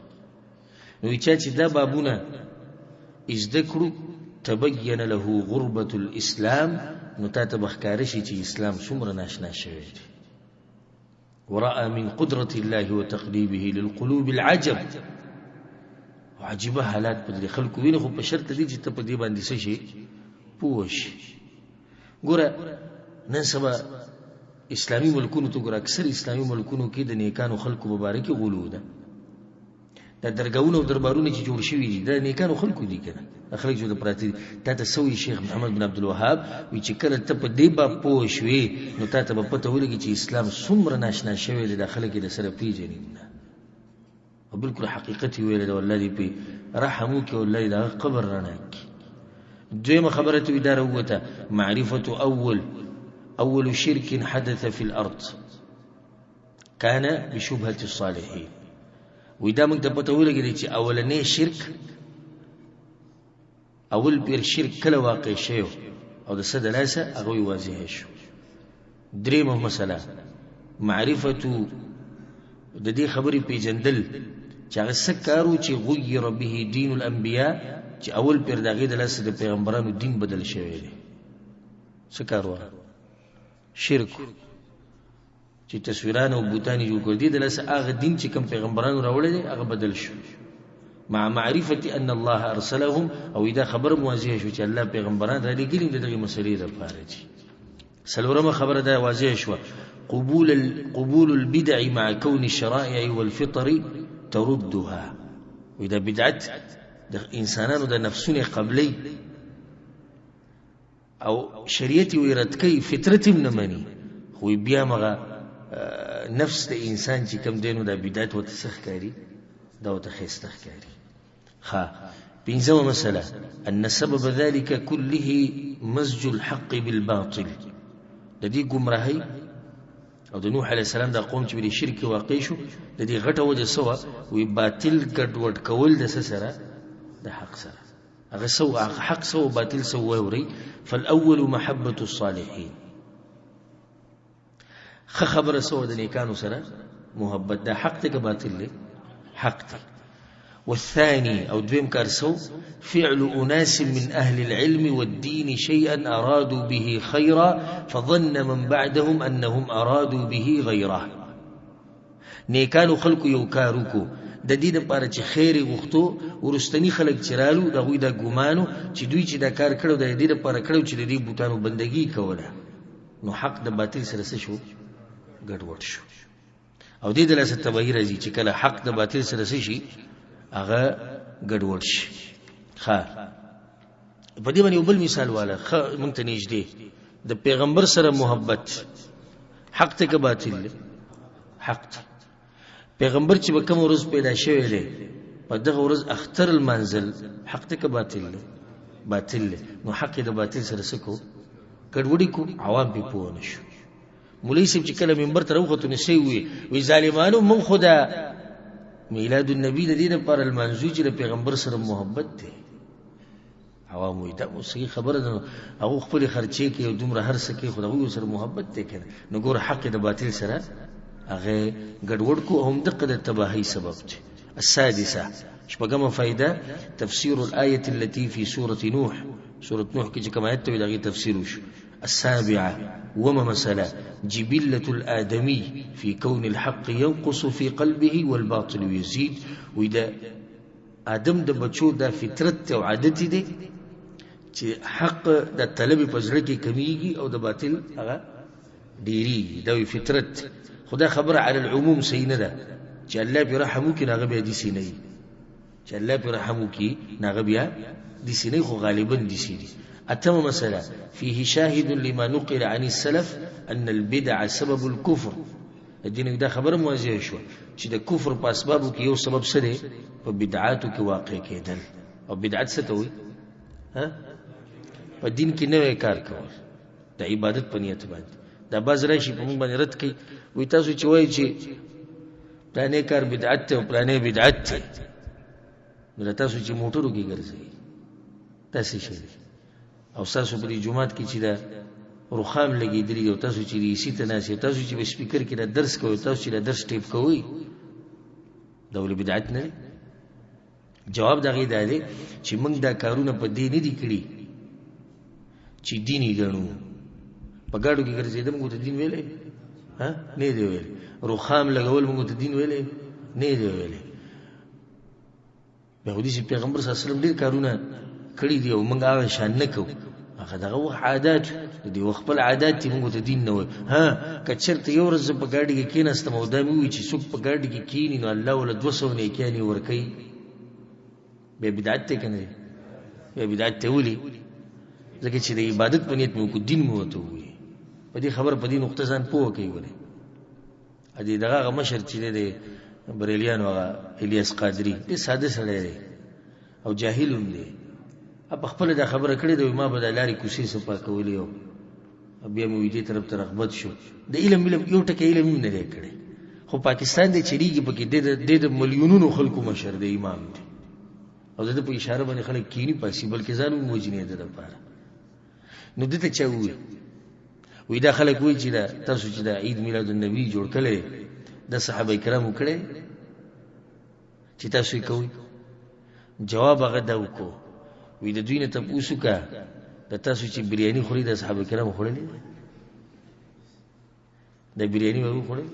نو چا چې دا بابونه زده کړو تبین له غربة الاسلام نو تا ته به ښکاره شي چې اسلام څومره ناشنا شوی دی. ورأى من قدرة الله وتقليبه للقلوب العجب عجيبه حالات په دې خلکو ویني خو په شرط دی چې ته په دې باندې څه شي پوه شي. ګوره نن سبا اسلامي ملکونو ته ګوره اکثر اسلامي ملکونو کې د نیکانو خلکو مبارکې غلو ده. دا درګاونه او دربارونه چې جوړ شوي دي دا نیکانو خلکو دي که نه خلک جوړ پراته دي. تا ته سوی شیخ محمد بن عبدالوهاب وی چې کله ته په دې باب پوه شوې نو تا ته به پته ولګي چې اسلام څومره ناشنا شوی دی دا خلک یې د سره پېژني نه او بلکل حقیقت یې ویلی ده والله دې پې رحم وکړي والله دې د هغه قبر رڼا کړي. دویمه خبره ته وي دا راووته معرفة أول شرك حدث في الأرض كان بشبهة الصالحين. ودا موږ ته پته ولګېدی چې اولنی شرک اول پیر شرک کله واقع شوی او د څه د لاسه هغه یې واضح شو. دریمه مسله معرفة د دې خبرې پیژندل چې هغه څه کارو چې غیر به دین الانبیاء چې اول پیر د هغې د لاسه د پیغمبرانو دین بدل شوی دی. څه کار و؟ شرک چې تصویران او بوتان یې جوړ کړي دي د لاسه هغه دین چې کوم پیغمبرانو راوړی دی هغه بدل شو مع معرفة ان الله ارسلهم او اذا خبر موازیه شو چې الله پیغمبران را لېږلي د دغې مسلې دپاره دي. څلورمه خبره دا واضح شوه قبول البدع مع كون الشرائع والفطر تردها. واذا بدعت د انسانانو د نفسونه قبلی او شریعت وی رد کوي فطرت هم نه مني خو بیا مغه نفس د انسان چې کم دینو د بدعت ورته څه ښکاري دا ورته ښایسته ښکاري. پنځمه مسله ان سبب ذلك كله مزج الحق بالباطل. د دې ګمراهۍ او د نوح علیه السلام د قوم چې د شرک واقع شو د دې غټه وجه سوه وی باطل ګډوډ کول د څه سره د حق سره هغه سو حق سو باطل سو ووري. فالاول محبة الصالحين خبر سو د نیکانو سره محبت دا حق ته که باطل دی حق ته. والثاني او دویم کار سو فعل اناس من اهل العلم والدين شيئا ارادوا به خيرا فظن من بعدهم انهم ارادوا به غيره. نیکانو خلق یو کارو کو د دې لپاره چې خیر غوښتو ورستنی خلک چرالو د غوی د ګمانو چې دوی چې دا کار کړو د دې لپاره کړو چې د دې بوتانو بندگی کوله نو حق د باطل سره شو ګډوډ شو او دې د لاسه تبعی راځي چې کله حق د باطل سره شي هغه ګډوډ شي. په دې باندې یو بل مثال والا مونږ ته نږدې د پیغمبر سره محبت حق ته که باطل دی حق ته. پیغمبر چې به کوم ورځ پیدا شوی دی په دغه ورځ اختر المنزل حق ته که باطل دی باطل دی نو حق د باطل سره څه کو ګډوډي کو عوام پې پوه نه شو. مولوي صاحب چې کله منبر ته راوخوتو نو څه وی ظالمانو مونږ خو د میلاد النبی د دې لپاره المنزوي چې د پیغمبر سره محبت دی. عوام وی دا صحیح خبره ده هغه خپل خرچې کې او دومره هر څه کې خو هغوی سره محبت دی کنه نو ګوره حق د باطل سره هغه ګډوډ کو هم دغه د تباهي سبب دی. السادسه شپږمه فائده تفسير الآية التي في سورة نوح. سورة نوح کې چې کوم آیت ته دغه تفسیر وشو. السابعه وما مسألة جبلة الآدمي في كون الحق ينقص في قلبه والباطل يزيد. وإذا آدم د بچو دا فطرت او عادت دي چې حق د طلب په زړه کې کمیږي او د باطل هغه ډیریږي دا فطرت. خدا خبر على العموم سینه ده چې الله به رحمو کې ناغه به دي سینې چې الله به رحمو کې ناغه بیا دي سینې خو غالبا دي سینې. اتم مسألة فيه شاهد لما نقل عن السلف أن البدع سبب الكفر. الدين دا خبر موازيه شو چې د کفر په اسبابو کې یو سبب څه دی په بدعاتو کې واقع کېدل او بدعت څه ته وي په دین کې نوې کار کول د عبادت په نیت باندې دا باز راشي په موږ باندې رد کوي وي تاسو چې وایي چې پلانې کار بدعت ته او پلانې بدعت ته نو تاسو چې موټرو کې ګرځئ تاسو شي او تاسو په دې جمعات کې چې دا روخام لګېدلی او تاسو چې ریسی ته ناسي تاسو چې په سپیکر کې دا درس کوئ تاسو چې دا درس ټیپ کوئ دا ولې بدعت نه جواب دغه دی چې موږ دا کارونه په دې نه دي کړی چې دیني ګڼو په ګاډو کې ګرځېدم موږ ته دین ویلې نه دی ویلې روخام لګول موږ ته دین ویلې نه دی ویلې به حدیث پیغمبر صلی الله علیه وسلم ډېر کارونه کړی دی او موږ هغه شان نه کوو هغه دغه عادت دي خپل عادت ته موږ ته دین نه وای کچرته یو ورځ په ګاډي کې کېناستم او دا مې وی چې څوک په ګاډي کې کېني نو الله ول 200 نه کېني ورکي به بدعت ته کنه به بدعت ته ولي ځکه چې د عبادت په نیت مو کو دین مو ته وي په دې خبر په دې نقطه ځان پوه کوي ولې ا دې دغه مشر چې دی بریلیان هغه الیاس قادری دې ساده سره دی او جاهل هم دی په خپل دا خبره کړې د ما به د لارې کوسې صفا کولې او بیا مې دې طرف ته رغبت شو د علم یو ټکی علم نه لري کړی خو پاکستان د چریږي پکې د ملیونونو خلکو مشر دی امام دی او د په اشاره باندې خلک کینی پاسي بلکې ځانو موجنه ده لپاره نو دته چا وی دا خلک وی چې دا تاسو چې دا عید میلاد النبی جوړ کړي د صحابه کرامو کړي چې تاسو یې کوئ؟ جواب هغه دا وکړو وی د دوی نه تپوس وکړه د تاسو چې بریاني خوري د صحابه کرامو خوړلې د بریاني به وخورئ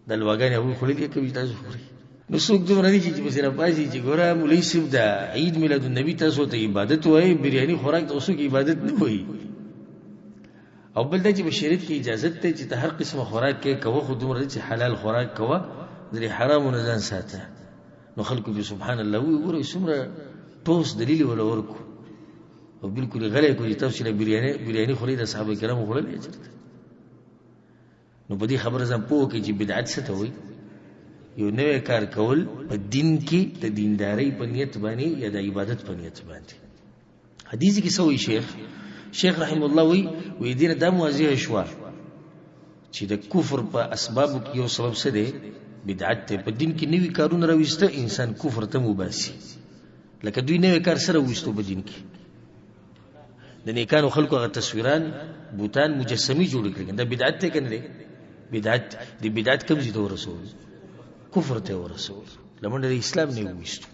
د لواګانې به وخورئ کوي تاسو خورئ نو څوک دومره دي چې بس راپاسي چې ګوره مولوي صاحب د عید میلاد النبي تاسو ته عبادت وایي بریاني خوراک تاسو کې عبادت نه وایي او بل دا چې بشریعت کې اجازه ته چې ته هر قسمه خوراک کې کوه خو دومره چې حلال خوراک کوه د حرامو نه ځان ساته نو خلکو به سبحان الله وي ګوره څومره ټوس دلیل ولا ورکو او بالکل غلې کوي تاسو چې بریاني خوري د صحابه کرامو خوړلې چرته نو په دې خبره ځم پوه کې چې بدعت څه ته وایي یو نوې کار کول په دین کې د دیندارۍ په نیت باندې یا د عبادت په نیت باندې حدیث کې سوې شیخ رحم الله وی دین د موازیه شو چې د کفر په اسبابو کې یو سبب څه دی بدعت ته په دین کې نوې کارونه راويسته انسان کفر ته مباسي لکه دوی نوې کار سره وستو په دین کې د نیکانو خلکو هغه تصویران بوتان مجسمي جوړ کړي دا بدعت ته کنه بدعت دی بدعت کوم ځای ته ورسول کفر ته ورسول لمنډه د اسلام نه وېستو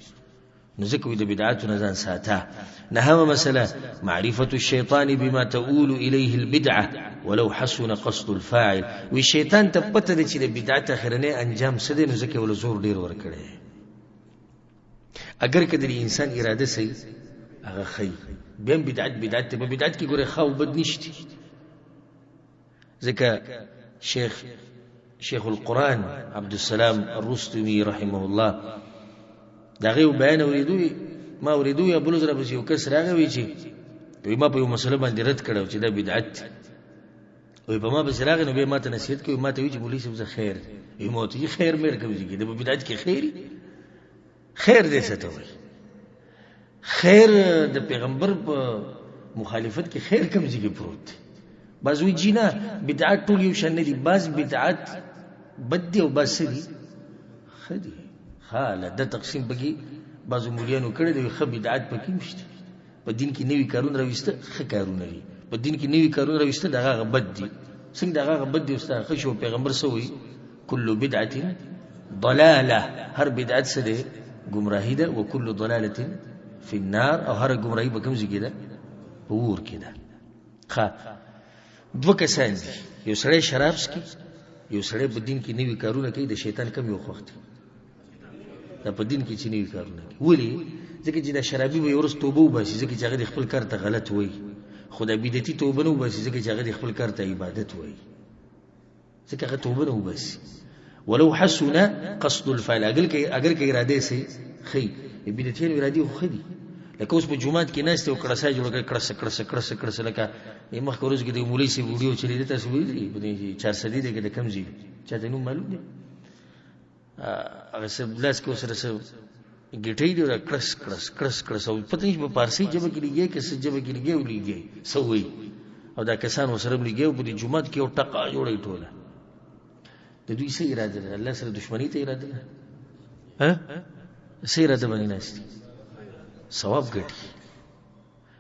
نو ځکه د بدعات نه ځان ساته نهمه مسله معرفه الشیطان بما تؤول الیه البدعه ولو حسن قصد الفاعل وی شیطان ته پته دی چې د بدعت اخرنه انجام څه دی نو ځکه ول زور ډیر ور کړي اگر کله انسان اراده سي هغه خی بهم بدعت ته په بدعت کې ګوره خو بد نشتی ځکه شیخ القرآن عبد السلام الرستمي رحمه الله دا غيو بیان ما اوریدو یا بلوز را بس یو کس راغوي چې ما په یو مسله باندې رد کړو چې دا بدعت او په ما بس راغ نو به ما ته نصیحت کوي ما ته وی چې مولوی صاحب خیر یو موتی خیر مې کوي چې د بدعت کې خیر دې څه ته وي خیر د پیغمبر په مخالفت کې خیر کوم ځای کې پروت بعض وی جینا بدعت ټول یو شان دي بعض بدعت بد دي او بعض دي خدي حاله د تقسیم بږي بعض مولانو کړي دي خو بدعت پکې مشته په دین کې نوې کارونه راويسته خه کارونه دي په دین کې نوې کارونه راويسته دغه بد دي څنګه دغه بد دي استاد خو شو پیغمبر سوې کل بدعت ضلاله هر بدعت څه ده گمراهی ده او کل ضلاله فی النار او هر گمراهی به کوم ځای کې ده ور کې ده ښه دوه کسان دي یو سړی شراب څکي یو سړی په دین کې نوې کارونه کوي د شیطان کم یو خوښ دی دا په دین کې چې نوې کارونه کوي ولې ځکه چې دا شرابي به ورس توبه وباسي ځکه چې هغه خپل کار ته غلط وایي خدای بدعتي توبه نه وباسي ځکه چې هغه خپل کار ته عبادت وایي ځکه هغه توبه نه وباسي ولو حسن قصد الفعل اگر کې اراده سي خي بدعتين اراده خو خدي لکه اوس په جمعات کې ناشته او کړسا جوړ کړس لکه یمه خروج کې د مولوی سي ویډیو چلی دی تاسو ویلي په 400 دی کې د کم زی چاته نو معلوم دی هغه سب لاس کې سره سره ګټې دی کړس او پته نشي په پارسي جبه کې لګي کې سجبه کې لګي ولګي سوي او دا کسان وسره لګي په جمعات کې او ټقا جوړې ټوله د دوی سي اراده ده الله سره دښمنی ته اراده ده ها سي اراده باندې ناشته ثواب ګټي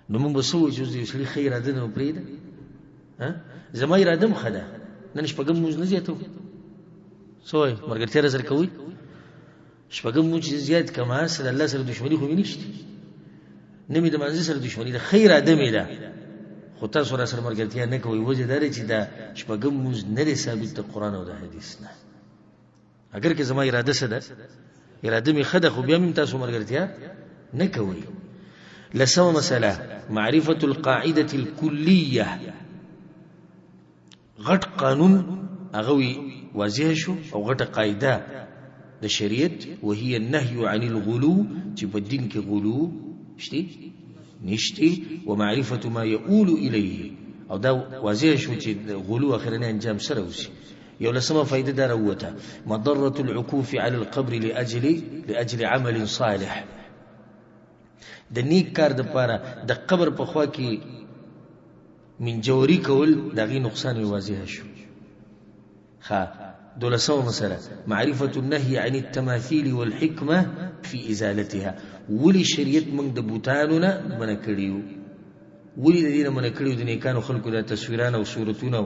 نو موږ وسو چې دې سړي خیر اراده نه پرې ده ها زما اراده مخده نن شپږم موږ نه زیاتو سوې مرګرتیا سره کوي شپږم موږ زیات کما سره الله سره دښمنی خو نشته نمې د منځ سره دښمنی ده خیر اراده مې ده خو تاسو سره مرګرتیا نه کوي وجه دا چې دا شپږم موږ نه ثابت د قران او د حدیث نه اگر که زما اراده سره اراده مې خده خو بیا مې تاسو مرګرتیا نكوي لسوا مسألة معرفة القاعدة الكلية غط قانون أغوي وازيهشو أو غط قاعدة الشريعة وهي النهي عن الغلو تبا الدين كغلو نشتي ومعرفة ما يؤول إليه أو دا وازيهشو غلو أخرنا أنجام سروسي يو لسما فايدة دار أوتا مضرة العكوف على القبر لأجل عمل صالح د نیک کار د پاره د قبر په خوا کې من جوړی کول دغه نقصان واضح شو ها دولسو مسله معرفه النهي عن التماثيل والحكمه في ازالتها ولي شریعت موږ د بوتانونه من کړیو ولي د دینه من کړیو د نیکانو خلکو د تصویرانه او صورتونه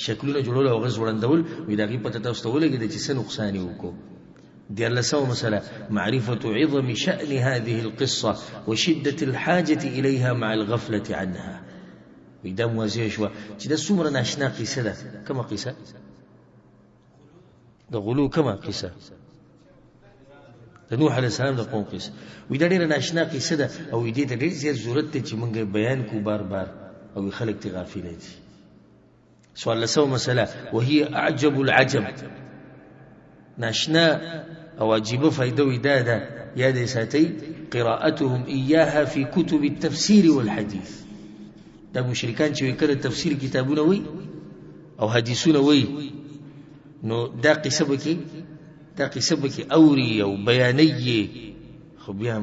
شکلونه جوړول او غز وړاندول وي دغه پته تاسو ته ولګي چې څه نقصان وکړو ديالسو مسألة معرفة عظم شأن هذه القصة وشدة الحاجة إليها مع الغفلة عنها. وإذا موازيه شوى جدا سمرا ناشنا قصة ده كما قصة ده غلو كما قصة ده نوح عليه السلام ده قوم قصة. وإذا لنا ناشنا قصة ده أو إذا تدري زير زورت تجي من بيان كبار بار أو يخلق تغافلات. سؤال لسو مسألة وهي أعجب العجب ناشنا أو أجيب فايدة ودادة يا ديساتي قراءتهم إياها في كتب التفسير والحديث. دا مشركان چې وکړه تفسیر کتابونه وي او حدیثونه وي نو دا قصه بکی اوري او بیانیه خو بیا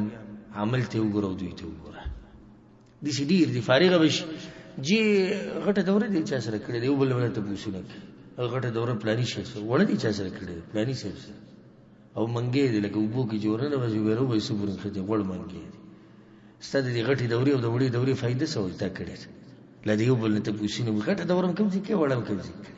عمل ته وګورو دوی ته وګوره دي سي دي فارغه بش جی غټه دوره دي چا سره کړې دی بل بل ته پوښتنه غټه دوره پلاني شي وړه دي چا سره کړې پلاني شي او منګې دي لکه وبو کې جوړنه وځي ورو وې سپورن خته وړ منګې ستاسو دي غټي دوري او د وړي دوري فائدہ سوې تا کړې لدیو بل ته پوښتنه غټه دوره کوم ځای کې وړم کوم ځای کې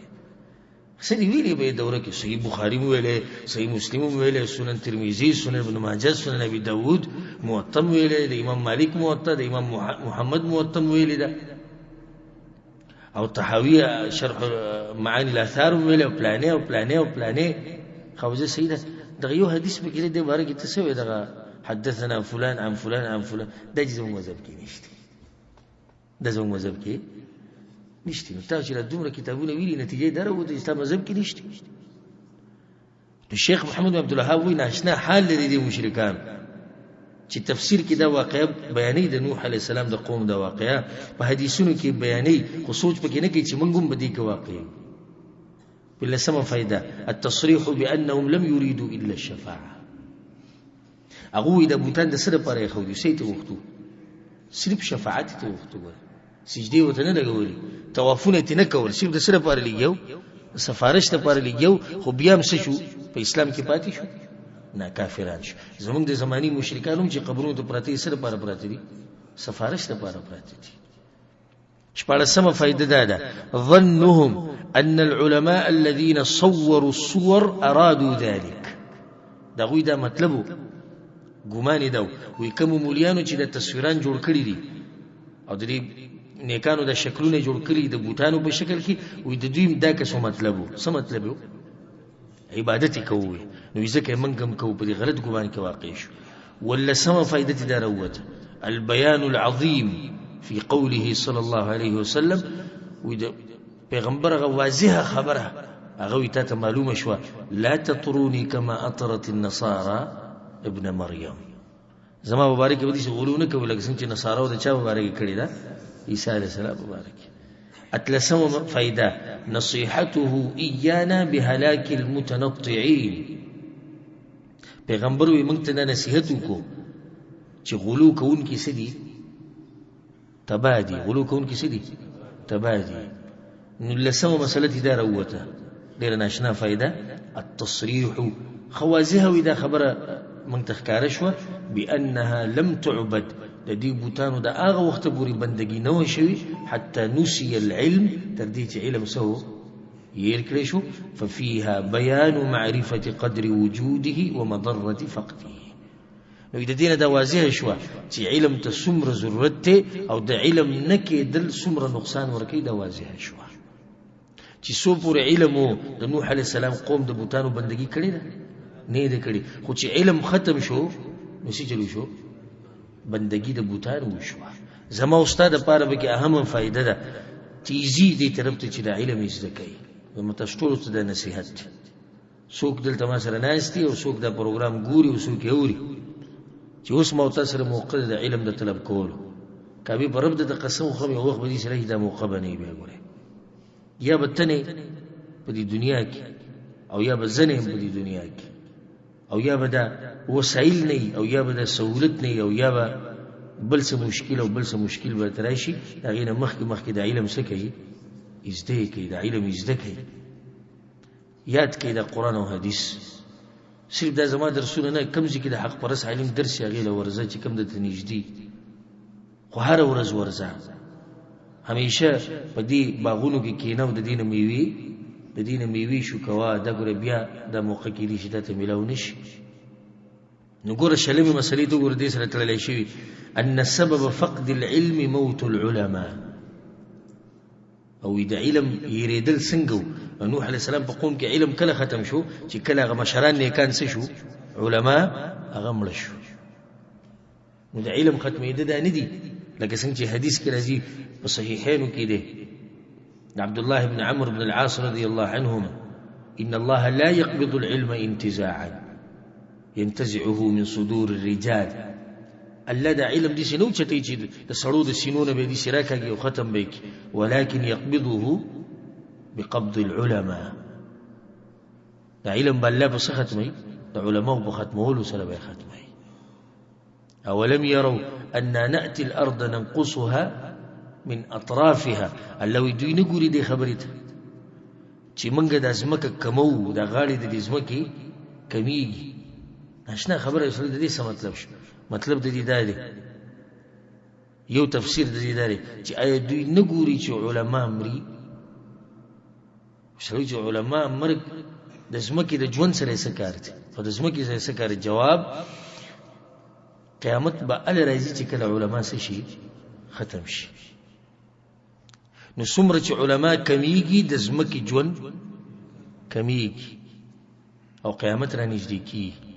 سړي ویلي به دوره کې صحیح بخاری مو ویلې صحیح مسلم مو ویلې سنن ترمذی سنن ابن ماجه سنن ابي داود موطا ویلې د امام مالک موطا د امام محمد موطا ویلې ده او طحاوی شرح معاني الاثار ویلې او پلانې خوځه سیده دغه یو حدیث به کې د باره کې تسوي دغه حدثنا فلان عن فلان د دې مذهب کې نشته د زموږ مذهب کې نشته. نو تاسو چې دومره کتابونه ویلي نتیجه درو د اسلام مذهب کې نشته. نو شیخ محمد عبد الوهاب وی ناشنا حال لري د مشرکان چې تفسیر کې دا واقعه بیانې د نوح علی السلام د قوم د واقعه په حدیثونو کې بیانې خو سوچ پکې نه کوي چې موږ هم بدی کې واقع بل سم فائدہ التصريح بانهم لم يريدوا الا الشفاعه. هغه د بوتان د سره پاره خو دي سيته وختو صرف شفاعت ته وختو سجدي وته نه لګولي توافونه ته نه کول صرف د سره پاره لګیو سفارش ته پاره لګیو خو بیا هم څه شو په اسلام کې پاتې شو نه کافران شو. زمونږ د زماني مشرکانو چې قبرونو ته پراته سره پاره پراته دي سفارش ته پاره پراته دي. شپاړه سم فائدہ ده ظنهم ان العلماء الذين صوروا الصور ارادوا ذلك. دا غوی دا مطلب ګمان دا وي کوم مولیانو چې د تصویران جوړ کړی دي او د دې نیکانو د شکلونه جوړ کړی د بوتانو په شکل کې وي د دوی دا څه مطلب عبادت کوي نو ځکه موږ هم کوو په دې غلط ګمان کې واقع شو. ولا سم فائدتي دا روت البيان العظيم في قوله صلى الله عليه وسلم وده پیغمبر غو واضحه خبره هغه ته معلومه شو لا تطروني كما اطرت النصارى ابن مريم. زما مبارک به دي غلونه کوي لکه څنګه چې نصارو د چا مبارک کړی دا عيسى عليه السلام مبارک. اتلسم فائدہ نصيحته ايانا بهلاك المتنطعين. پیغمبر وي موږ ته نصيحت وکړو چې غلو کوونکي سدي تبادي غلو کوونکي سدي تبادي. نو لسمه مسألة دا روته ډیر ناشنا فائدہ التصريح خوازها ودا خبره من تخکاره شو بانها لم تعبد د دې بوتانو د هغه وخت پورې بندګي نه شوی حتى نسي العلم تر دې چې علم سو یې کړی شو ففيها بيان معرفه قدر وجوده ومضره فقده. نو د دې نه د واضح شو چې علم ته څومره ضرورت ته او د علم نه کې دل څومره نقصان ورکی د واضح شو چې سو پورې علم د نوح عليه السلام قوم د بوتانو بندګي کړی ده نه دې کړی خو چې علم ختم شو نو سې چلو شو بندگی د بوتانو شو. زما استاد لپاره به کې اهم فائدہ ده تیزی دې طرف ته چې د علم زده کوي. متشتور ته د نصيحت څوک دلته ما سره ناشتي او څوک دا پروګرام ګوري او څوک یوري چې اوس مو تاسو سره موقع د علم د طلب کولو کبي برب د قسم خو یو وخت به دې سره د موقع بنې بیا ګوري یا بتنه په دې دنیا کې او یا بزنه په دې دنیا کې او یا بدا وسایل نه او یا بدا سہولت نه او یا بل څه مشکل او بل څه مشکل به تراشي هغه نه مخکې د علم څخه کوي ازده کوي د علم ازده کوي یاد کوي د قران او حدیث صرف د زما درسونه نه کم ځکه د حق پرس علم درس هغه له ورزه چې کم د تنجدي خو هر ورځ ورزه همیشه په دې باغونو کې کینو د دین میوي د دې نه میوې شو کوه دا ګوره بیا دا موقع کېدی شي دا ته میلاو نه شي. نو ګوره شلمې مسلې ته ګوره دې سره تړلی شوي ان سبب فقد العلم موت العلماء. او د علم یریدل څنګه و؟ نوح علیه السلام په قوم کې علم کله ختم شو چې کله هغه مشران نیکان څه شو؟ علما هغه مړه شو. نو د علم ختمېده دا نه دي لکه څنګه چې حدیث کې راځي په صحیحینو کې دی د عبد الله بن عمرو بن العاص رضی الله عنهما ان الله لا يقبض العلم انتزاعا ينتزعه من صدور الرجال. الله دا علم دي سنو چټي چې د سړو د سینونه به دي سراکاږي او ختم به کی ولكن يقبضه بقبض العلماء. دا علم بالله بس ختمي دا علماء بختمولو سره به ختمي. اولم يروا ان ناتي الارض ننقصها من اطرافها. الله دوی نه ګوري دې خبرې ته چې منګه د ازمکه کمو د غاړې د دې ازمکه کمیږي. ناشنا خبره اصل د دې څه مطلب شو؟ مطلب د دې دا دی یو تفسیر د دې دا دی چې آیا دوی نه ګوري چې علما مري؟ شوی چې علما مرګ د ازمکه د ژوند سره څه کار دی؟ او د ازمکه سره څه کار؟ جواب قیامت به ال راځي چې کله علما څه شي؟ ختم شي. نو څومره چې علما کمیږي د ازمکه ژوند کمیږي او قیامت را نږدې کیږي.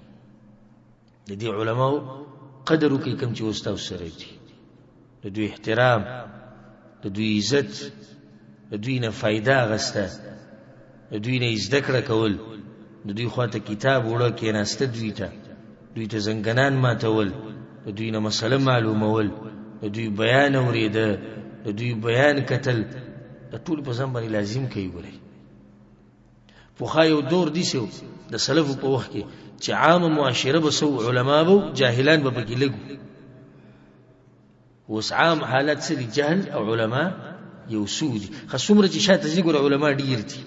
د دې علماو قدر وکړي کوم چې استاد سره دي، د دوی احترام، د دوی عزت، د دوی نه فائدہ غسته، د دوی نه زده کړه کول، د دوی خواته کتاب وړه کېناسته، دوی ته زنګنان ماتول، د دوی نه مسله معلومول، د دوی بیان اوریده، د دوی بیان کتل، د ټول په ځان باندې لازم کوي. ګورئ پوخا یو دور دي سو د سلفو په وخت کې چې عام معاشره به سو علما به جاهلان به پکې لګو. اوس عام حالت سره جهل او علما یو سودي. خصومره چې شاته زی ګور علما ډیر دي،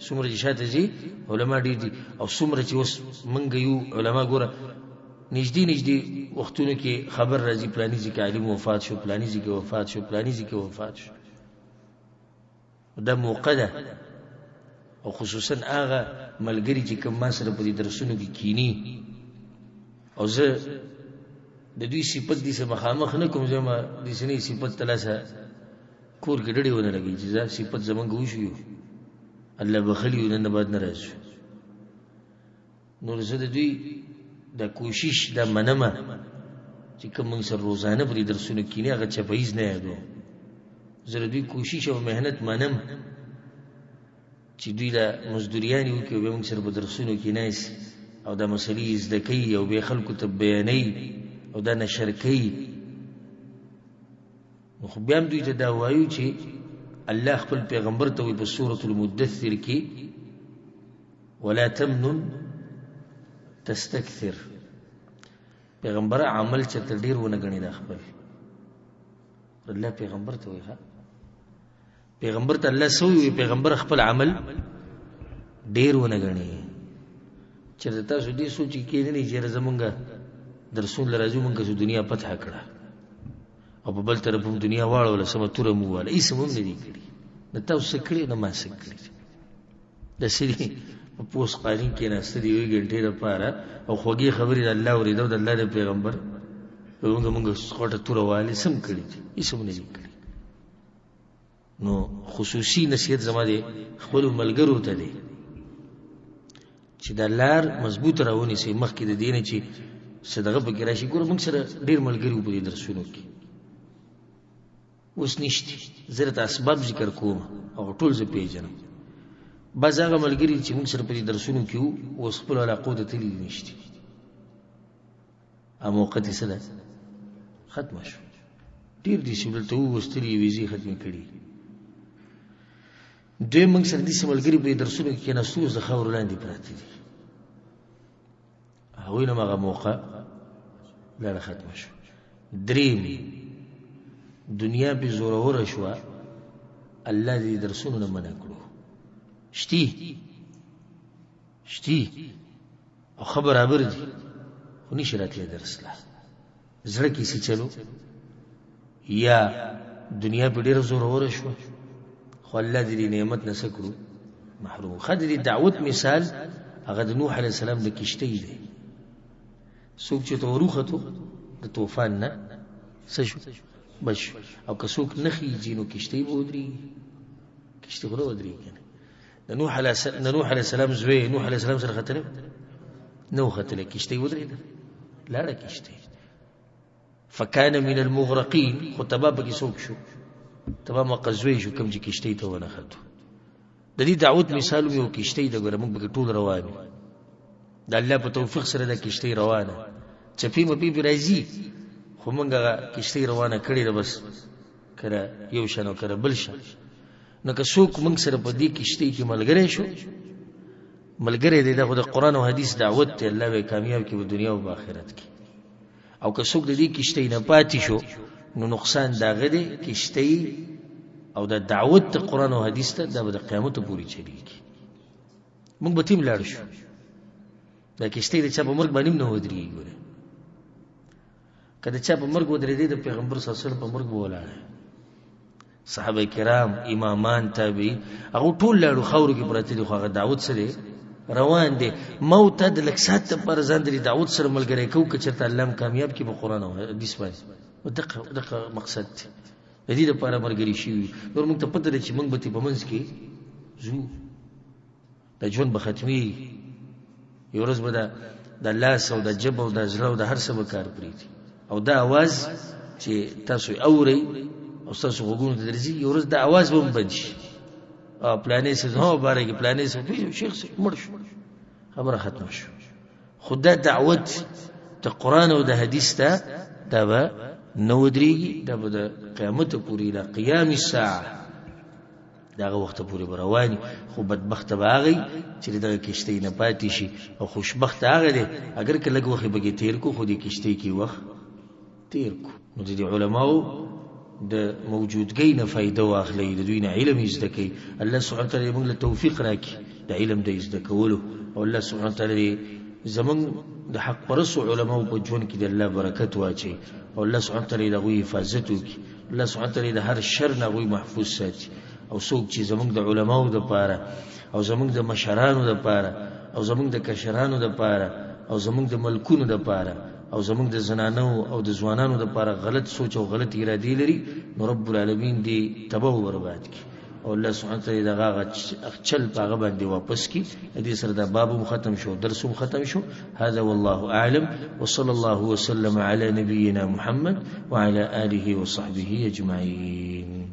څومره چې شاته زی علما ډیر دي او څومره چې اوس منګ یو علما ګور نږدې وختونو کې خبر راځي پلاني ځکه عالم وفات شو، پلاني ځکه وفات شو، پلاني ځکه وفات شو. دا موقع ده. او خصوصا هغه ملګری چې کوم ما سره په دې درسونو کې کینی او زه د دوی صفت دي سه مخامخ نه کوم، زما د سنې صفت تلاسه کور کې ډډې ونه لګي چې دا صفت زمونږ وشو الله بخلی نن بعد نه راځو. نو زه د دوی دا کوشش دا منمه چې کوم موږ سره روزانه په دې درسونو کې نه هغه چپایز نه یادو. زه د دوی کوشش او مهنت منم چې دوی دا مزدوریان یو کې به موږ سره په درسونو کې نه او دا مسلې زده کوي او به خلکو ته بیانوي او دا نشر کوي. نو خو بیا هم دوی ته دا وایو چې الله خپل پیغمبر ته وایي په سورة المدثر کې ولا تمنن تستكثر. پیغمبر عمل چته ډیر ونه غني دا خپل الله پیغمبر ته وایي. پیغمبر ته الله سوی پیغمبر خپل عمل ډیر ونه غني. چرته تاسو دې سوچي کې نه چې زمونږه درسون لراځو مونږه چې دنیا فتح کړه او په بل طرف هم دنیا واړول سم تور مو واله ایسه مونږ نه دي کړی. د تاسو کړی نه ما سکړي د سړي په پوس قالین کې نه ستړي وي ګنټې لپاره او خوږی خبرې الله اوریدو د الله د پیغمبر مونږ څوټه تور واله سم کړی ایسه مونږ نه دي کړی. نو خصوصي نصیحت زما دي خپل ملګرو ته دي چې د لار مضبوط راونی سي مخکې د دینه چې صدقه پکې راشي. ګور موږ سره ډیر ملګری په دې درسونو کې اوس نشته. زه اسباب ذکر کوم او ټول زه پیژنم. بعض هغه ملګری چې موږ سره په دې درسونو کې وو اوس خپل علاقو ته تللی نشته. ا موقع دې سره ختم شو. ډیر دي چې ولته وستري ویزي ختم کړي. دوی موږ سره دې ملګری په درسونو کې نه سوز د خبر لاندې پراته دي. هغوی نه هغه موقع لا ختم شو. دریم دنیا به زوره شو الله دې درسونو نه منع کړو. شتي او خبر ابر دي خو نشي راتلی درس لا زړه کې سي چلو یا دنیا په ډیر زوره شو خو الله دې نعمت نسکړو محروم. خد دې دعوت مثال هغه د نوح علیه السلام د کشتۍ دی. څوک چې ته وروختو د طوفان نه څه شو بچ، او که څوک نه خیږي نو کشتۍ به ودرېږي، کشتۍ خو نه ودرېږي. د نوح علیه السلام زوی نوح علیه السلام سره ختلی نه و ختلی، کشتۍ ودرېده لاړه کشتۍ. فکان من المغرقین، خو تباه پکې څوک شو؟ تباه مقزوی شو کوم چې کشتۍ ته ونه ختو. د دې دعوت مثال یو کشتۍ ده. ګوره موږ پکې ټول روان یو، د الله په توفیق سره د کشتۍ روانه، چپی مپی پې راځي، خو موږ هغه کشتۍ روانه کړې ده بس، کله یو شان او کله بل شان. نو که څوک موږ سره په دې کشتۍ کې ملګری شو، ملګری دی، دا خو د قرآن او حدیث دعوت دی، الله به کامیاب کړي په دنیا او په آخرت کې. او که څوک د دې کشتۍ نه پاتې شو نو نقصان د هغه دی. کشتۍ او د دعوت د قرآن او حدیث ته دا به د قیامت پورې چلیږي. موږ به تیم لاړ شو، دا کشتۍ د چا په مرګ باندې نه ودرېږي. ګوره که د چا په مرګ ودرېدی د پیغمبر صلی الله علیه وسلم په مرګ به ولاړی. صحابه کرام، امامان، تابعین، هغه ټول لاړو، خاورو کې پراته دي، خو هغه دعوت سره روان دي. موت ته د لږ ساعت لپاره ځان د دعوت سره ملګری کوو که چېرته الله هم کامیاب کړي په قرآن او حدیث باندې. دغه مقصد دی، د دې لپاره ملګري شوي. نور موږ ته پته ده چې موږ به په منځ کې ځو، د ژوند به ختمېږي. یو ورځ به د لاس او د ژبه او د زړه او د هر څه به کار پرېږدي، او دا اواز چې تاسو اورئ او ستاسو غوږونو ته درځي، یو ورځ دا اواز به هم بند شي. پلانې صاحب هو باره کې پلانې صاحب شیخ صاحب مړ شو، خبره ختمه شو. خو دا دعوت د قرآن او د حدیث ته دا به نه ودرېږي، دا به د قیامت پورې الی قیام الساعه د هغه وخته پورې به روان. خو بدبخته به هغه چې دغه کشتۍ نه پاتې شي، او خوشبخته هغه دی اگر که لږ وخت به تیر کو، خو د کشتۍ کې وخت تیر کو. نو د علماو د موجودګۍ نه فایده واخلئ، د دوی نه علم یې زده کوئ. الله سبحانه وتعالی موږ له توفیق راکړي د علم د زده کولو، او الله سبحانه وتعالی زموږ د حق پرستو علماو په ژوند کې د الله برکت واچوي، او الله سبحانه وتعالی د هغوی حفاظت وکړي. الله سبحانه وتعالی د هر شر نه هغوی محفوظ ساتي. او څوک چې زموږ د علماو دپاره او زموږ د مشرانو دپاره او زموږ د کشرانو دپاره او زموږ د ملکونو دپاره او زموږ د زنانو او د ځوانانو دپاره غلط سوچ او غلط ارادې لري، نو رب العالمین دې تباه و برباد کړي، او الله سبحانه وتعالی دغه چل په هغه باندې واپس کړي. دې سره دا باب هم ختم شو، درس هم ختم شو. هذا والله اعلم، وصلى الله وسلم على نبينا محمد وعلى آله وصحبه اجمعين.